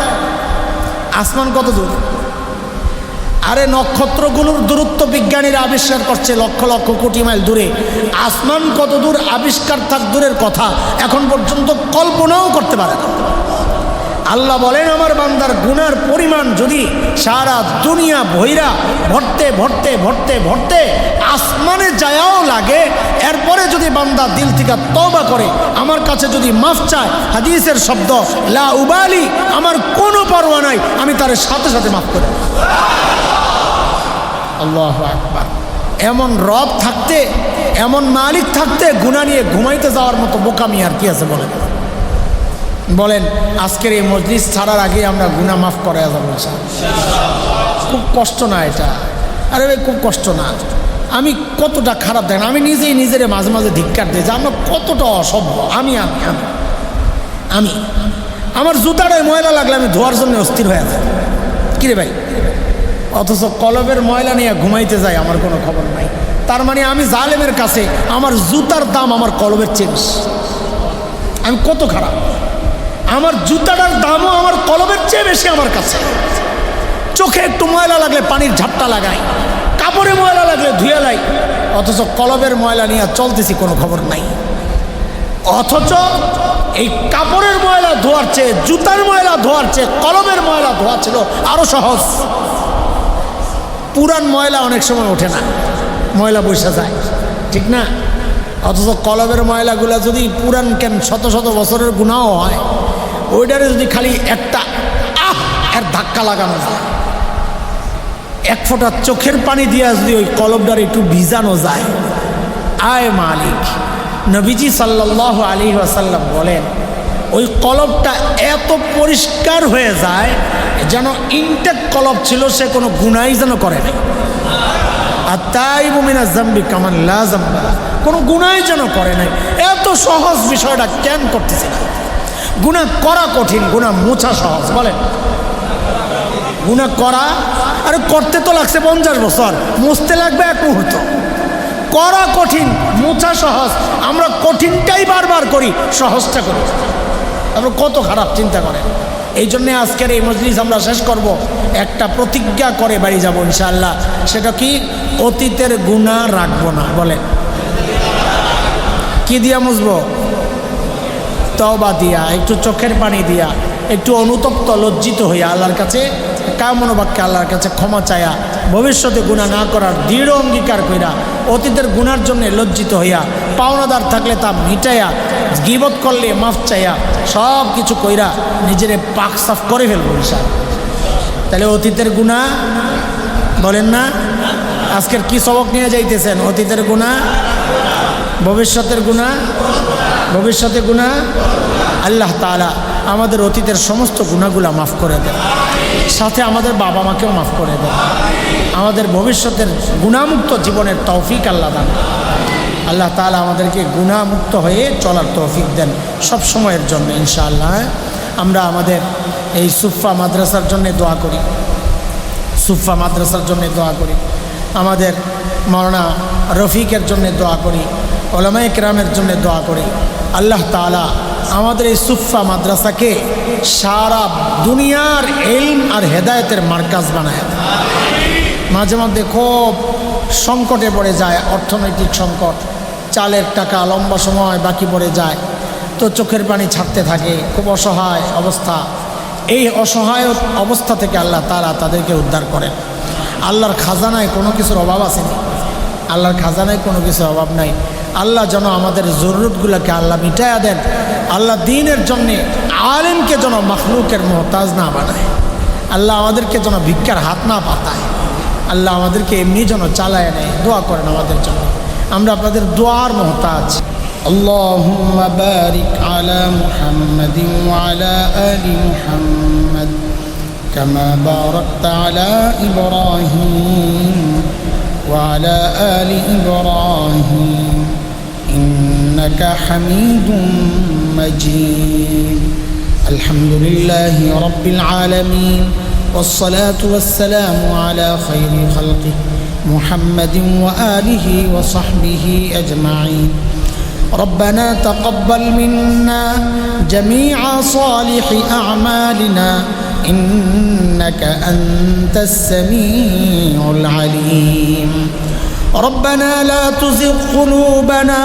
আসমান কত দূর? আরে নক্ষত্রগুলোর দূরত্ব বিজ্ঞানীরা আবিষ্কার করছে লক্ষ লক্ষ কোটি মাইল দূরে। আসমান কত দূর আবিষ্কার থাক দূরের কথা, এখন পর্যন্ত কল্পনাও করতে পারে না। আল্লাহ বলেন, আমার বান্দার গুনার পরিমাণ যদি সারা দুনিয়া ভৈরা ভরতে ভরতে ভরতে ভরতে আসমানে যায়াও লাগে, এরপরে যদি বান্দা দিল থেকে তওবা করে আমার কাছে যদি মাফ চায়, হাদিসের শব্দ লা উবালি, আমার কোনো পরোয়া নাই, আমি তার সাথে সাথে মাফ করে। আল্লাহু আকবার। এমন রব থাকতে, এমন মালিক থাকতে গুনাহ নিয়ে ঘুমাইতে যাওয়ার মতো বোকামি আর কি আছে বলেন? বলেন আজকের এই মজলিস ছাড়ার আগে আমরা গুনাহ মাফ করে যাবো। খুব কষ্ট না এটা? আরে ভাই খুব কষ্ট না। আমি কতটা খারাপ দেখেন, আমি নিজেই নিজের মাঝে মাঝে ধিক্কার দিই যে আমরা কতটা অসভ্য। আমি আমি আমি আমি আমার জুতাটায় ময়লা লাগলে আমি ধোয়ার জন্য অস্থির হয়ে যায়। কিরে ভাই, অথচ কলবের ময়লা নিয়ে ঘুমাইতে যাই, আমার কোনো খবর নাই। তার মানে আমি জালেমের কাছে আমার জুতার দাম আমার কলবের চেয়ে বেশি। আমি কত খারাপ, আমার জুতাটার দামও আমার কলবের চেয়ে বেশি আমার কাছে। চোখে একটু ময়লা লাগলে পানির ঝাপটা লাগাই, কাপড়ে ময়লা লাগলে ধুয়ে লাই, অথচ কলবের ময়লা নিয়ে চলতেছি, কোনো খবর নাই। অথচ এই কাপড়ের ময়লা ধোয়ার চেয়ে, জুতার ময়লা ধোয়ার চেয়ে কলবের ময়লা ধোয়া ছিল আরো সহজ। পুরান ময়লা অনেক সময় ওঠে না, ময়লা বসে যায়, ঠিক না? অথচ কলবের ময়লাগুলা যদি পুরান কেন শত শত বছরের গুনাহ হয়, ওইটারে যদি খালি একটা এর ধাক্কা লাগানো যায়, এক ফোঁটা চোখের পানি দিয়া যদি ওই কলবটার একটু ভিজানো যায়, আয় মালিক। নবীজি সাল্লাল্লাহু আলাইহি ওয়াসাল্লাম বলেন, ওই কলবটা এত পরিষ্কার হয়ে যায় যেন ইনটেক কলব ছিল, সে কোনো গুনাহই যেন করে নাই। আত-তাইবু মিনাজ যামবি কামান লা যামবা, কোনো গুনাহই যেন করে নাই। এত সহজ বিষয়টা কেন করতেছে না? গুনাহ করা কঠিন, গুনাহ মোছা সহজ। বলেন গুনাহ করা, আরে করতে তো লাগছে 50 বছর, মুছতে লাগবে 1 মুহূর্ত। করা কঠিন, মোছা সহজ। আমরা কঠিনটাই বারবার করি, সহজটা করি। আমরা কত খারাপ চিন্তা করেন। এই জন্যে আজকের এই মজলিস আমরা শেষ করব একটা প্রতিজ্ঞা করে বাড়ি যাব ইনশাআল্লাহ। সেটা কি? অতীতের গুনাহ রাখবো না। বলেন কি দিয়া মুছবো? তওবা দিয়া, একটু চোখের পানি দিয়া, একটু অনুতপ্ত লজ্জিত হইয়া আল্লাহর কাছে কামনোবাক্যে আল্লাহর কাছে ক্ষমা চায়া, ভবিষ্যতে গুনাহ না করার দৃঢ় অঙ্গীকার কইরা, অতীতের গুনার জন্য লজ্জিত হইয়া, পাওনাদার থাকলে তা মিটাইয়া, গীবত করলে মাফ চাইয়া, সব কিছু কইরা নিজেরে পাক সাফ করে ফেলবো ইনশাআল্লাহ। তাহলে অতীতের গুনাহ বলেন না? আজকের কি সবক নিয়ে যাইতেছেন? অতীতের গুনাহ, ভবিষ্যতের গুনাহ, ভবিষ্যতে গুনাহ। আল্লাহ তাআলা আমাদের অতীতের সমস্ত গুনাহগুলা মাফ করে দেন, সাথে আমাদের বাবা মাকেও মাফ করে দেন। আমাদের ভবিষ্যতের গুনাহমুক্ত জীবনের তৌফিক আল্লাহ দান। আল্লাহ তাআলা আমাদেরকে গুনাহমুক্ত হয়ে চলার তৌফিক দেন সব সময়ের জন্য ইনশাআল্লাহ। আমরা আমাদের এই সুফা মাদ্রাসার জন্য দোয়া করি, সুফা মাদ্রাসার জন্য দোয়া করি। আমাদের মাওলানা রফিকের জন্য দোয়া করি, ওলামায়ে কেরামের জন্য দোয়া করি। আল্লাহ তাআলা আমাদের এই সুফা মাদ্রাসাকে সারা দুনিয়ার ইলম আর হেদায়েতের মার্কাজ বানায়। মাঝে মধ্যে খুব সংকটে পড়ে যায়, অর্থনৈতিক সংকট, চালের টাকা লম্বা সময় বাকি পড়ে যায়, তো চোখের পানি ছাড়তে থাকে, খুব অসহায় অবস্থা। এই অসহায় অবস্থা থেকে আল্লাহ তাআলা তাদেরকে উদ্ধার করেন। আল্লাহর খাজানায় কোনো কিছুর অভাব আসেনি, আল্লাহর খাজানায় কোনো কিছুর অভাব নাই। আল্লাহ যেন আমাদের জরুরতগুলোকে আল্লাহ মিটাইয়া দেন। আল্লাহ দ্বীনের জন্যে আলেমকে যেন মাখলুকের মুহতাজ না বানায়। আল্লাহ আমাদেরকে যেন ভিক্ষার হাত না পাতায়। আল্লাহ আমাদেরকে এমনি যেন চালায় নেয়। দোয়া করেন আমাদের জন্য, আমরা আপনাদের দোয়ার মুহতাজ। আল্লাহুম্মা বারিক আলা মুহাম্মাদিন ওয়া আলা আলি মুহাম্মাদ কামা বারাকতা আলা ইব্রাহিম ওয়া আলা আলি ইব্রাহিম ইন্নাকা হামিদুম মাজিদ। আলহামদুলিল্লাহি রাব্বিল আলামিন والصلاة والسلام على خير خلقه محمد وآله وصحبه أجمعين. ربنا تقبل منا جميع صالح أعمالنا إنك أنت السميع العليم. ربنا لا تزغ قلوبنا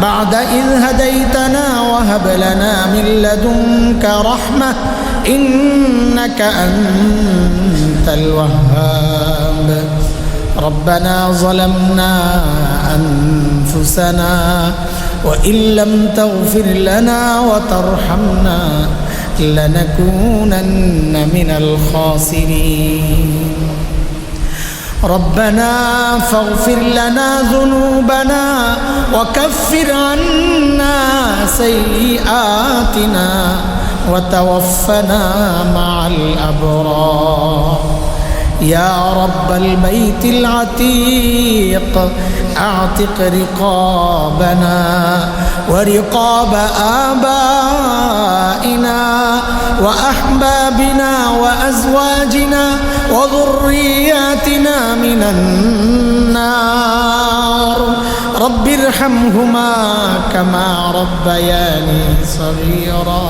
بعد إذ هديتنا وهب لنا من لدنك رحمة إنك أنت الوهاب. ربنا ظلمنا أنفسنا وإن لم تغفر لنا وترحمنا لنكونن من الخاسرين. ربنا فاغفر لنا ذنوبنا وكفر عنا سيئاتنا وتوفنا مع الأبرار. يا رب البيت العتيق أعتق رقابنا ورقاب آبائنا وأحبابنا وأزواجنا وذرياتنا من النار. رب ارحمهما كما ربياني صغيرا.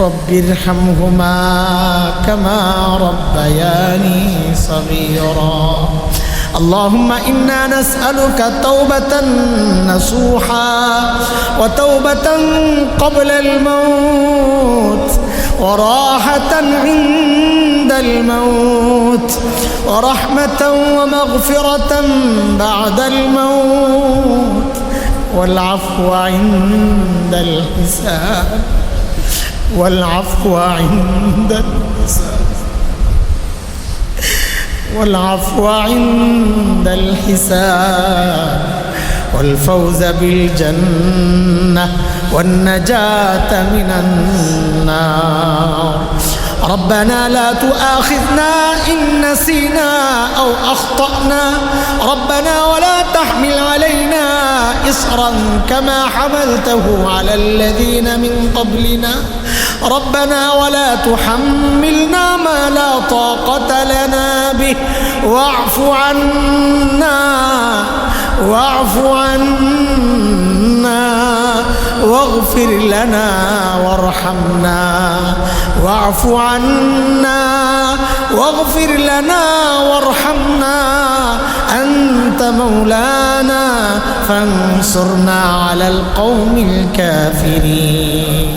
رب ارحمهما كما ربياني صغيرا. اللهم إنا نسألك توبة نصوحا وتوبة قبل الموت وراحة عند الموت ورحمة ومغفرة بعد الموت والعفو عند الحساب والعفو عند الحساب والعفو عند الحساب والفوز بالجنة والنجاة من النار. ربنا لا تؤاخذنا إن نسينا أو أخطأنا. ربنا ولا تحمل علينا إصرا كما حملته على الذين من قبلنا. ربنا ولا تحملنا ما لا طاقة لنا به واعف عنا واغفر لنا وارحمنا واعف عنا واغفر لنا وارحمنا أنت مولانا فانصرنا على القوم الكافرين.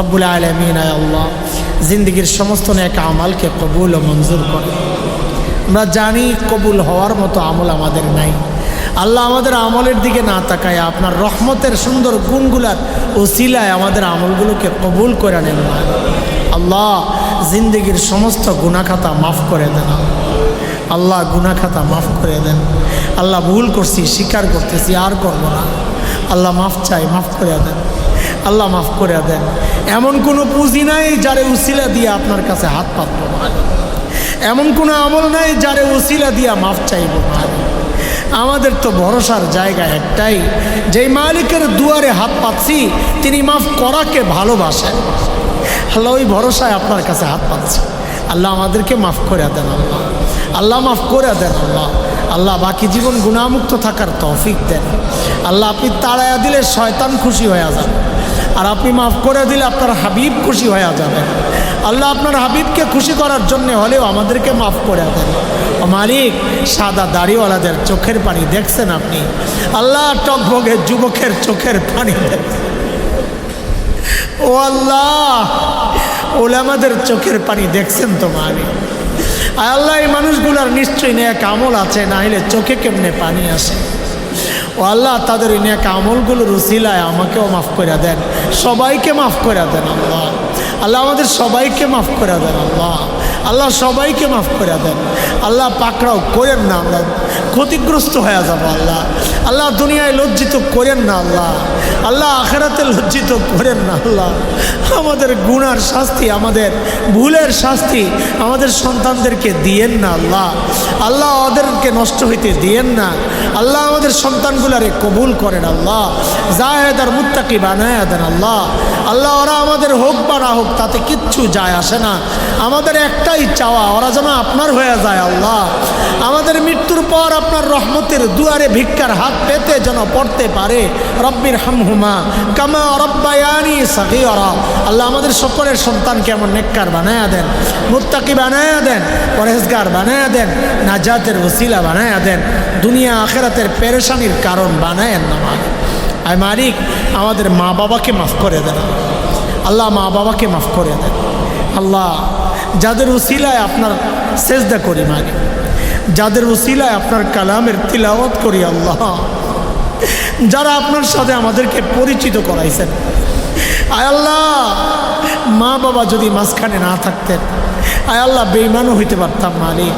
রব্বুল আলামিন আয় আল্লাহ জিন্দেগির সমস্ত নেক আমলকে কবুল ও মঞ্জুর করে। আমরা জানি কবুল হওয়ার মতো আমল আমাদের নাই। আল্লাহ আমাদের আমলের দিকে না তাকায় আপনার রহমতের সুন্দর গুণগুলার ওসিলায় আমাদের আমলগুলোকে কবুল করে নেন। আল্লাহ জিন্দেগির সমস্ত গুনাহখাতা মাফ করে দেন। আল্লাহ গুনাহখাতা মাফ করে দেন। আল্লাহ ভুল করছি, স্বীকার করতেছি, আর করব না। আল্লাহ মাফ চাই, মাফ করে দেন। আল্লাহ মাফ করে দেন। এমন কোনো পুঁজি নাই যারে উসিলা দিয়ে আপনার কাছে হাত পাতব না। এমন কোনো আমল নাই যারে উসিলা দিয়া মাফ চাইব না। আমাদের তো ভরসার জায়গা একটাই, যেই মালিকের দুয়ারে হাত পাচ্ছি তিনি মাফ করাকে ভালোবাসেন। আল্লাহ ওই ভরসায় আপনার কাছে হাত পাচ্ছি। আল্লাহ আমাদেরকে মাফ করে দেন আল্লাহ, আল্লাহ মাফ করে দেন আল্লাহ, আল্লাহ বাকি জীবন গুনাহমুক্ত থাকার তৌফিক দেন আল্লাহ। আপনি তাড়াইয়া দিলে শয়তান খুশি হয়ে যাবে, আর আপনি মাফ করে দিলে আপনার হাবিব খুশি হয়ে যাবেন আল্লাহ। আপনার হাবিবকে খুশি করার জন্য হলেও আমাদেরকে মাফ করে দেন। ও মালিক, সাদা দাড়িওয়ালাদের চোখের পানি দেখছেন আপনি আল্লাহ, টকবগে যুবকের চোখের পানি দেখছেন ও আল্লাহ, ওলামাদের চোখের পানি দেখছেন তো মালিক। আল্লাহ এই মানুষগুলার নিশ্চয়ই নেক আমল আছে, না হলে চোখে কেমনে পানি আসে। ও আল্লাহ, তাদের এই নেক আমলগুলোর উসিলায় আমাকেও মাফ করে দেন, সবাইকে মাফ করে দেন আল্লাহ। আল্লাহ আমাদের সবাইকে মাফ করে দেন আল্লাহ, আল্লাহ সবাইকে মাফ করে দেন আল্লাহ। পাকড়াও করেন না, আমরা ক্ষতিগ্রস্ত হয়ে যাব আল্লাহ। আল্লাহ দুনিয়ায় লজ্জিত করেন না আল্লাহ, আল্লাহ আখেরাতে লজ্জিত করেন না আল্লাহ। আমাদের গুনার শাস্তি, আমাদের ভুলের শাস্তি আমাদের সন্তানদেরকে দিয়েন না আল্লাহ, আল্লাহ ওদেরকে নষ্ট হইতে দিয়েন না আল্লাহ। আমাদের সন্তানগুলারে কবুল করেন আল্লাহ, জাহেদ আর মুত্তাকি বানায়া দেন আল্লাহ। আল্লাহ ওরা আমাদের হোক বা না হোক তাতে কিচ্ছু যায় আসে না, আমাদের একটাই চাওয়া ওরা যেন আপনার হয়ে যায় আল্লাহ। আমাদের মৃত্যুর পর আপনার রহমতের দুয়ারে ভিক্ষার হাত পেতে যেন পড়তে পারে, রব্বির হামহুমা কামা রব্বায়ানি সাগীরা। আল্লাহ আমাদের সকলের সন্তানকে এমন নেককার বানায়া দেন, মুত্তাকি বানায়া দেন, পরহেজগার বানায়া দেন, নাজাতের ওসিলা বানায়া দেন, দুনিয়া আখেরাতের পেরেশানির কারণ বানায়েন না মালিক। আয় মালিক, আমাদের মা বাবাকে মাফ করে দেন আল্লাহ, মা বাবাকে মাফ করে দেন আল্লাহ। যাদের উসিলায় আপনার সেজদা করি মালিক, যাদের উসিলায় আপনার কালামের তিলাওয়াত করি আল্লাহ, যারা আপনার সাথে আমাদেরকে পরিচিত করাইছেন, আয় আল্লাহ মা বাবা যদি মাঝখানে না থাকতেন আয় আল্লাহ বেঈমানও হইতে পারতাম মালিক।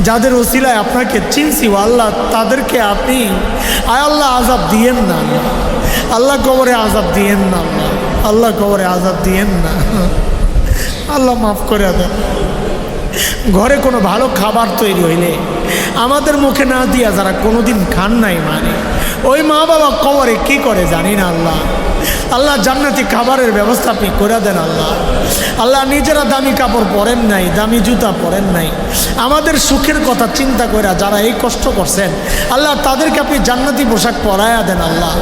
যাদের ওসিলায় আপনাকে চিনছি ও আল্লাহ, তাদেরকে আপনি আয় আল্লাহ আযাব দিয়েন না আল্লাহ, কবরে আযাব দিয়েন না আল্লাহ, আল্লাহ কবরে আযাব দিয়েন না আল্লাহ, মাফ করে দেন। ঘরে কোনো ভালো খাবার তৈরি হইলে আমাদের মুখে না দিয়া যারা কোনোদিন খান নাই মানে ওই মা বাবা কবরে কি করে জানি না আল্লাহ। আল্লাহ জান্নাতি খাবারের ব্যবস্থা আপনি করে দেন আল্লাহ। আল্লাহ নিজেরা দামি কাপড় পরেন নাই, দামি জুতা পরেন নাই, আমাদের সুখের কথা চিন্তা করে যারা এই কষ্ট করছেন আল্লাহ, তাদেরকে আপনি জান্নাতি পোশাক পরায়া দেন আল্লাহ।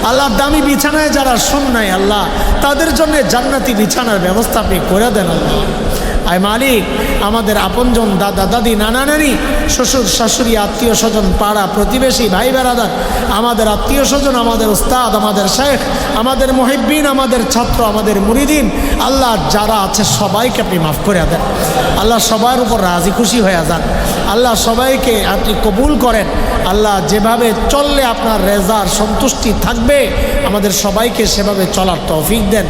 আল্লাহ দামি বিছানায় যারা শোন নাই আল্লাহ, তাদের জন্য জান্নাতি বিছানার ব্যবস্থা আপনি করে দেন আল্লাহ। আয় মালিক, আমাদের আপনজন দাদা দাদি নানা নানি শ্বশুর শাশুড়ি আত্মীয় স্বজন পাড়া প্রতিবেশী ভাই বেড়াদার, আমাদের আত্মীয় স্বজন, আমাদের উস্তাদ, আমাদের শেখ, আমাদের মুহিব্বিন, আমাদের ছাত্র, আমাদের মুরিদিন আল্লাহ যারা আছে সবাইকে আপনি মাফ করে দেন আল্লাহ। সবার উপর রাজি খুশি হয়ে যান আল্লাহ, সবাইকে আপনি কবুল করেন আল্লাহ। যেভাবে চললে আপনার রেজার সন্তুষ্টি থাকবে আমাদের সবাইকে সেভাবে চলার তৌফিক দেন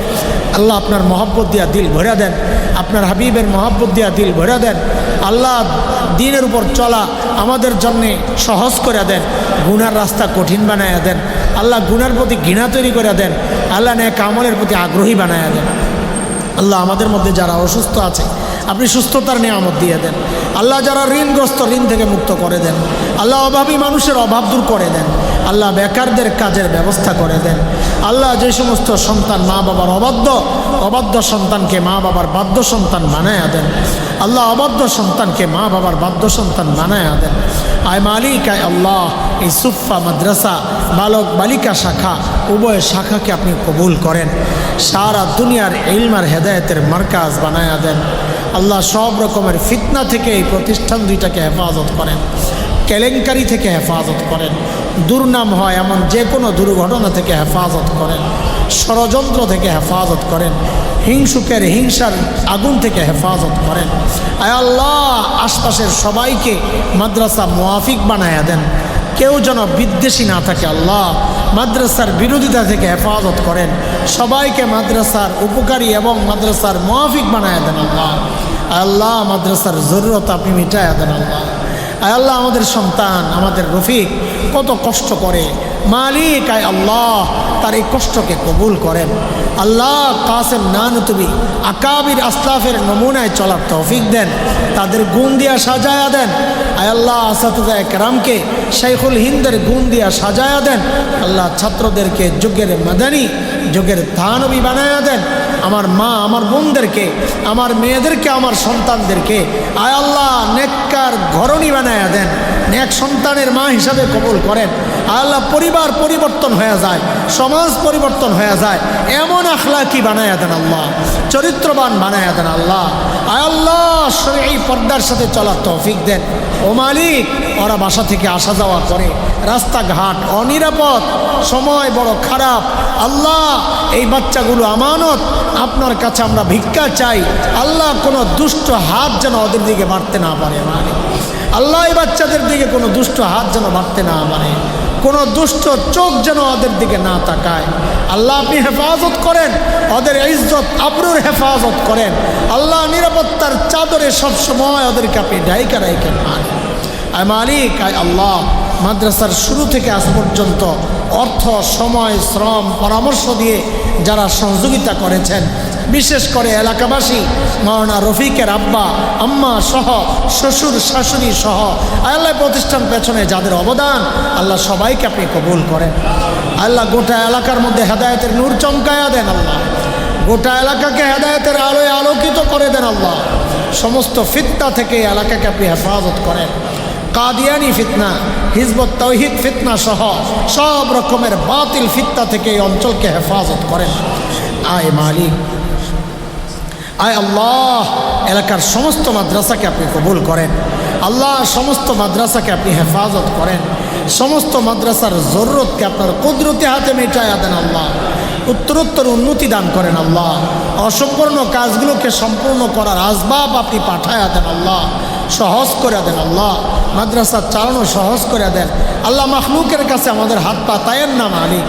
আল্লাহ। আপনার মহব্বত দিয়া দিল ভরে দেন, আপনার হাবিবের মহব্বত দিয়া দিল ভরে দেন আল্লাহ। দিনের উপর চলা আমাদের জন্যে সহজ করে দেন, গুনার রাস্তা কঠিন বানায়া দেন আল্লাহ। গুনার প্রতি ঘৃণা তৈরি করে দেন আল্লাহ, নেক আমলের প্রতি আগ্রহী বানায়া দেন আল্লাহ। আমাদের মধ্যে যারা অসুস্থ আছে আপনি সুস্থতার নিয়ামত দিয়ে দেন আল্লাহ। যারা ঋণগ্রস্ত ঋণ থেকে মুক্ত করে দেন আল্লাহ। অভাবী মানুষের অভাব দূর করে দেন আল্লাহ। বেকারদের কাজের ব্যবস্থা করে দেন আল্লাহ। যে সমস্ত সন্তান মা বাবার অবাধ্য সন্তানকে মা বাবার বাধ্য সন্তান বানায়া দেন আল্লাহ। অবাধ্য সন্তানকে মা বাবার বাধ্য সন্তান বানায়া দেন। আয় মালিক, আয় আল্লাহ, এই সুফা মাদ্রাসা বালক বালিকা শাখা উভয় শাখাকে আপনি কবুল করেন, সারা দুনিয়ার ইলম আর হেদায়েতের মার্কাজ বানায়া দেন আল্লাহ। সব রকমের ফিতনা থেকে এই প্রতিষ্ঠান দুইটাকে হেফাজত করেন, কেলেঙ্কারি থেকে হেফাজত করেন, দুর্নাম হয় এমন যে কোনো দুর্ঘটনা থেকে হেফাজত করেন, ষড়যন্ত্র থেকে হেফাজত করেন, হিংসুকের হিংসার আগুন থেকে হেফাজত করেন। আয় আল্লাহ, আশপাশের সবাইকে মাদ্রাসা মুআফিক বানায়া দেন, কেউ যেন বিদ্বেষী না থাকে আল্লাহ। মাদ্রাসার বিরোধিতা থেকে হেফাজত করেন, সবাইকে মাদ্রাসার উপকারী এবং মাদ্রাসার মুআফিক বানায়া দেন আল্লাহ। আয় আল্লাহ, মাদ্রাসার জরুরত আপনি মিটায়া দেন আল্লাহ। আয় আল্লাহ, আমাদের সন্তান আমাদের রফিক কত কষ্ট করে মালিক আয় আল্লাহ তার এই কষ্টকে কবুল করেন। আল্লাহ কাসেম নানতুবি আকাবির আসলাফের নমুনায় চলার তৌফিক দেন, তাদের গুণ দিয়া সাজায়া দেন। আয় আল্লাহ আসাতুজা একরামকে শাইখুল হিন্দের গুণ দিয়া সাজায়া দেন। আল্লাহ ছাত্রদেরকে যুগের মাদানী যুগের দানবী বানায়া দেন। আমার মা আমার বোনদেরকে, আমার মেয়েদেরকে, আমার সন্তানদেরকে আয় আল্লাহ নেককার ঘরণী বানায়া দেন, নেক সন্তানের মা হিসাবে কবুল করেন। আয় আল্লাহ পরিবার পরিবর্তন হয়ে যায়, সমাজ পরিবর্তন হয়ে যায়, এমন আখলাকি বানায়া দেন আল্লাহ, চরিত্রবান বানায়া দেন আল্লাহ। আয় আল্লাহ শরঈ পর্দার সাথে চলার তৌফিক দেন। ও মালিক, ওরা বাসা থেকে আসা যাওয়া করে, রাস্তাঘাট অনিরাপদ, সময় বড় খারাপ। আল্লাহ এই বাচ্চাগুলো আমানত, আপনার কাছে আমরা ভিক্ষা চাই। আল্লাহ কোনো দুষ্ট হাত যেন ওদের দিকে বাড়তে না পারে মালিক। আল্লাহ এই বাচ্চাদের দিকে কোনো দুষ্ট হাত যেন বাড়তে না পারে, কোনো দুষ্ট চোখ যেন ওদের দিকে না তাকায়। আল্লাহ আপনি হেফাজত করেন, ওদের ইজ্জত আবরুর হেফাজত করেন। আল্লাহ নিরাপত্তার চাদরে সবসময় ওদেরকে আপনি ডাইকা রাইকেন মালিক। আয় মালিক আয় আল্লাহ মাদ্রাসার শুরু থেকে আজ পর্যন্ত অর্থ, সময়, শ্রম, পরামর্শ দিয়ে যারা সহযোগিতা করেছেন, বিশেষ করে এলাকাবাসী, মাওলানা রফিকের আব্বা আম্মা সহ, শ্বশুর শাশুড়ি সহ আল্লাহ প্রতিষ্ঠান পেছনে যাদের অবদান, আল্লাহ সবাইকে আপনি কবুল করেন। আল্লাহ গোটা এলাকার মধ্যে হেদায়েতের নূর চমকায়া দেন আল্লাহ, গোটা এলাকাকে হেদায়েতের আলোয় আলোকিত করে দেন আল্লাহ। সমস্ত ফিতনা থেকে এলাকাকে আপনি হেফাজত করেন। কাদিয়ানি ফিতনা, হিজবুত তাওহীদ ফিতনা সহ সব রকমের বাতিল ফিতনা থেকে এই অঞ্চলকে হেফাজত করেন। আয় মালিক আয় আল্লাহ এলাকার সমস্ত মাদ্রাসাকে আপনি কবুল করেন আল্লাহ, সমস্ত মাদ্রাসাকে আপনি হেফাজত করেন, সমস্ত মাদ্রাসার জরুরতকে আপনার কুদরতি হাতে মেটায়া দেন আল্লাহ, উত্তরোত্তর উন্নতি দান করেন আল্লাহ, অসম্পূর্ণ কাজগুলোকে সম্পূর্ণ করার আসবাব আপনি পাঠায়া দেন আল্লাহ, সহজ করে দেন আল্লাহ, মাদ্রাসা চালানো সহজ করে দেন আল্লাহ। মাখলুকের কাছে আমাদের হাত পাতায়েন না মালিক,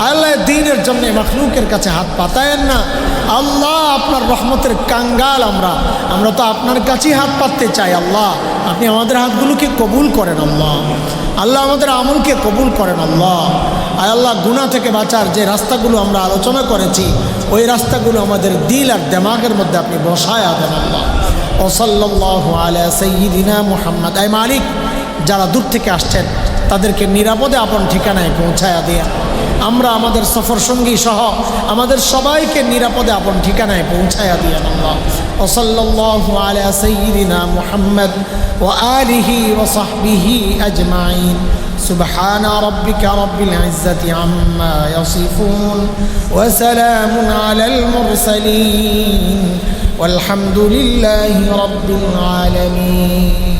আল্লাহ দ্বীনের জন্য মাখলুকের কাছে হাত পাতায়েন না আল্লাহ। আপনার রহমতের কাঙ্গাল আমরা তো আপনার কাছেই হাত পাততে চাই আল্লাহ। আপনি আমাদের হাতগুলোকে কবুল করেন আল্লাহ, আল্লাহ আমাদের আমলকে কবুল করেন আল্লাহ। আয় আল্লাহ গুনাহ থেকে বাঁচার যে রাস্তাগুলো আমরা আলোচনা করেছি, ওই রাস্তাগুলো আমাদের দিল আর দিমাগের মধ্যে আপনি বসায়া দেন আল্লাহ। ও সাল্লাল্লাহু আলা সাইয়্যিদিনা মুহাম্মদ। আয় মালিক, যারা দূর থেকে আসছেন তাদেরকে নিরাপদে আপন ঠিকানায় পৌঁছায়া দিয়ে, আমরা আমাদের সফর সঙ্গী সহ আমাদের সবাইকে নিরাপদে আপন ঠিকানায় পৌঁছায়া দিয়ে আল্লাহ। ও সাল্লাল্লাহু আলা সাইয়্যিদিনা মুহাম্মদ ওয়া আলিহি ওয়া সাহবিহি আজমাইন। سبحان ربك رب العزة عما يصفون وسلام على المرسلين والحمد لله رب العالمين.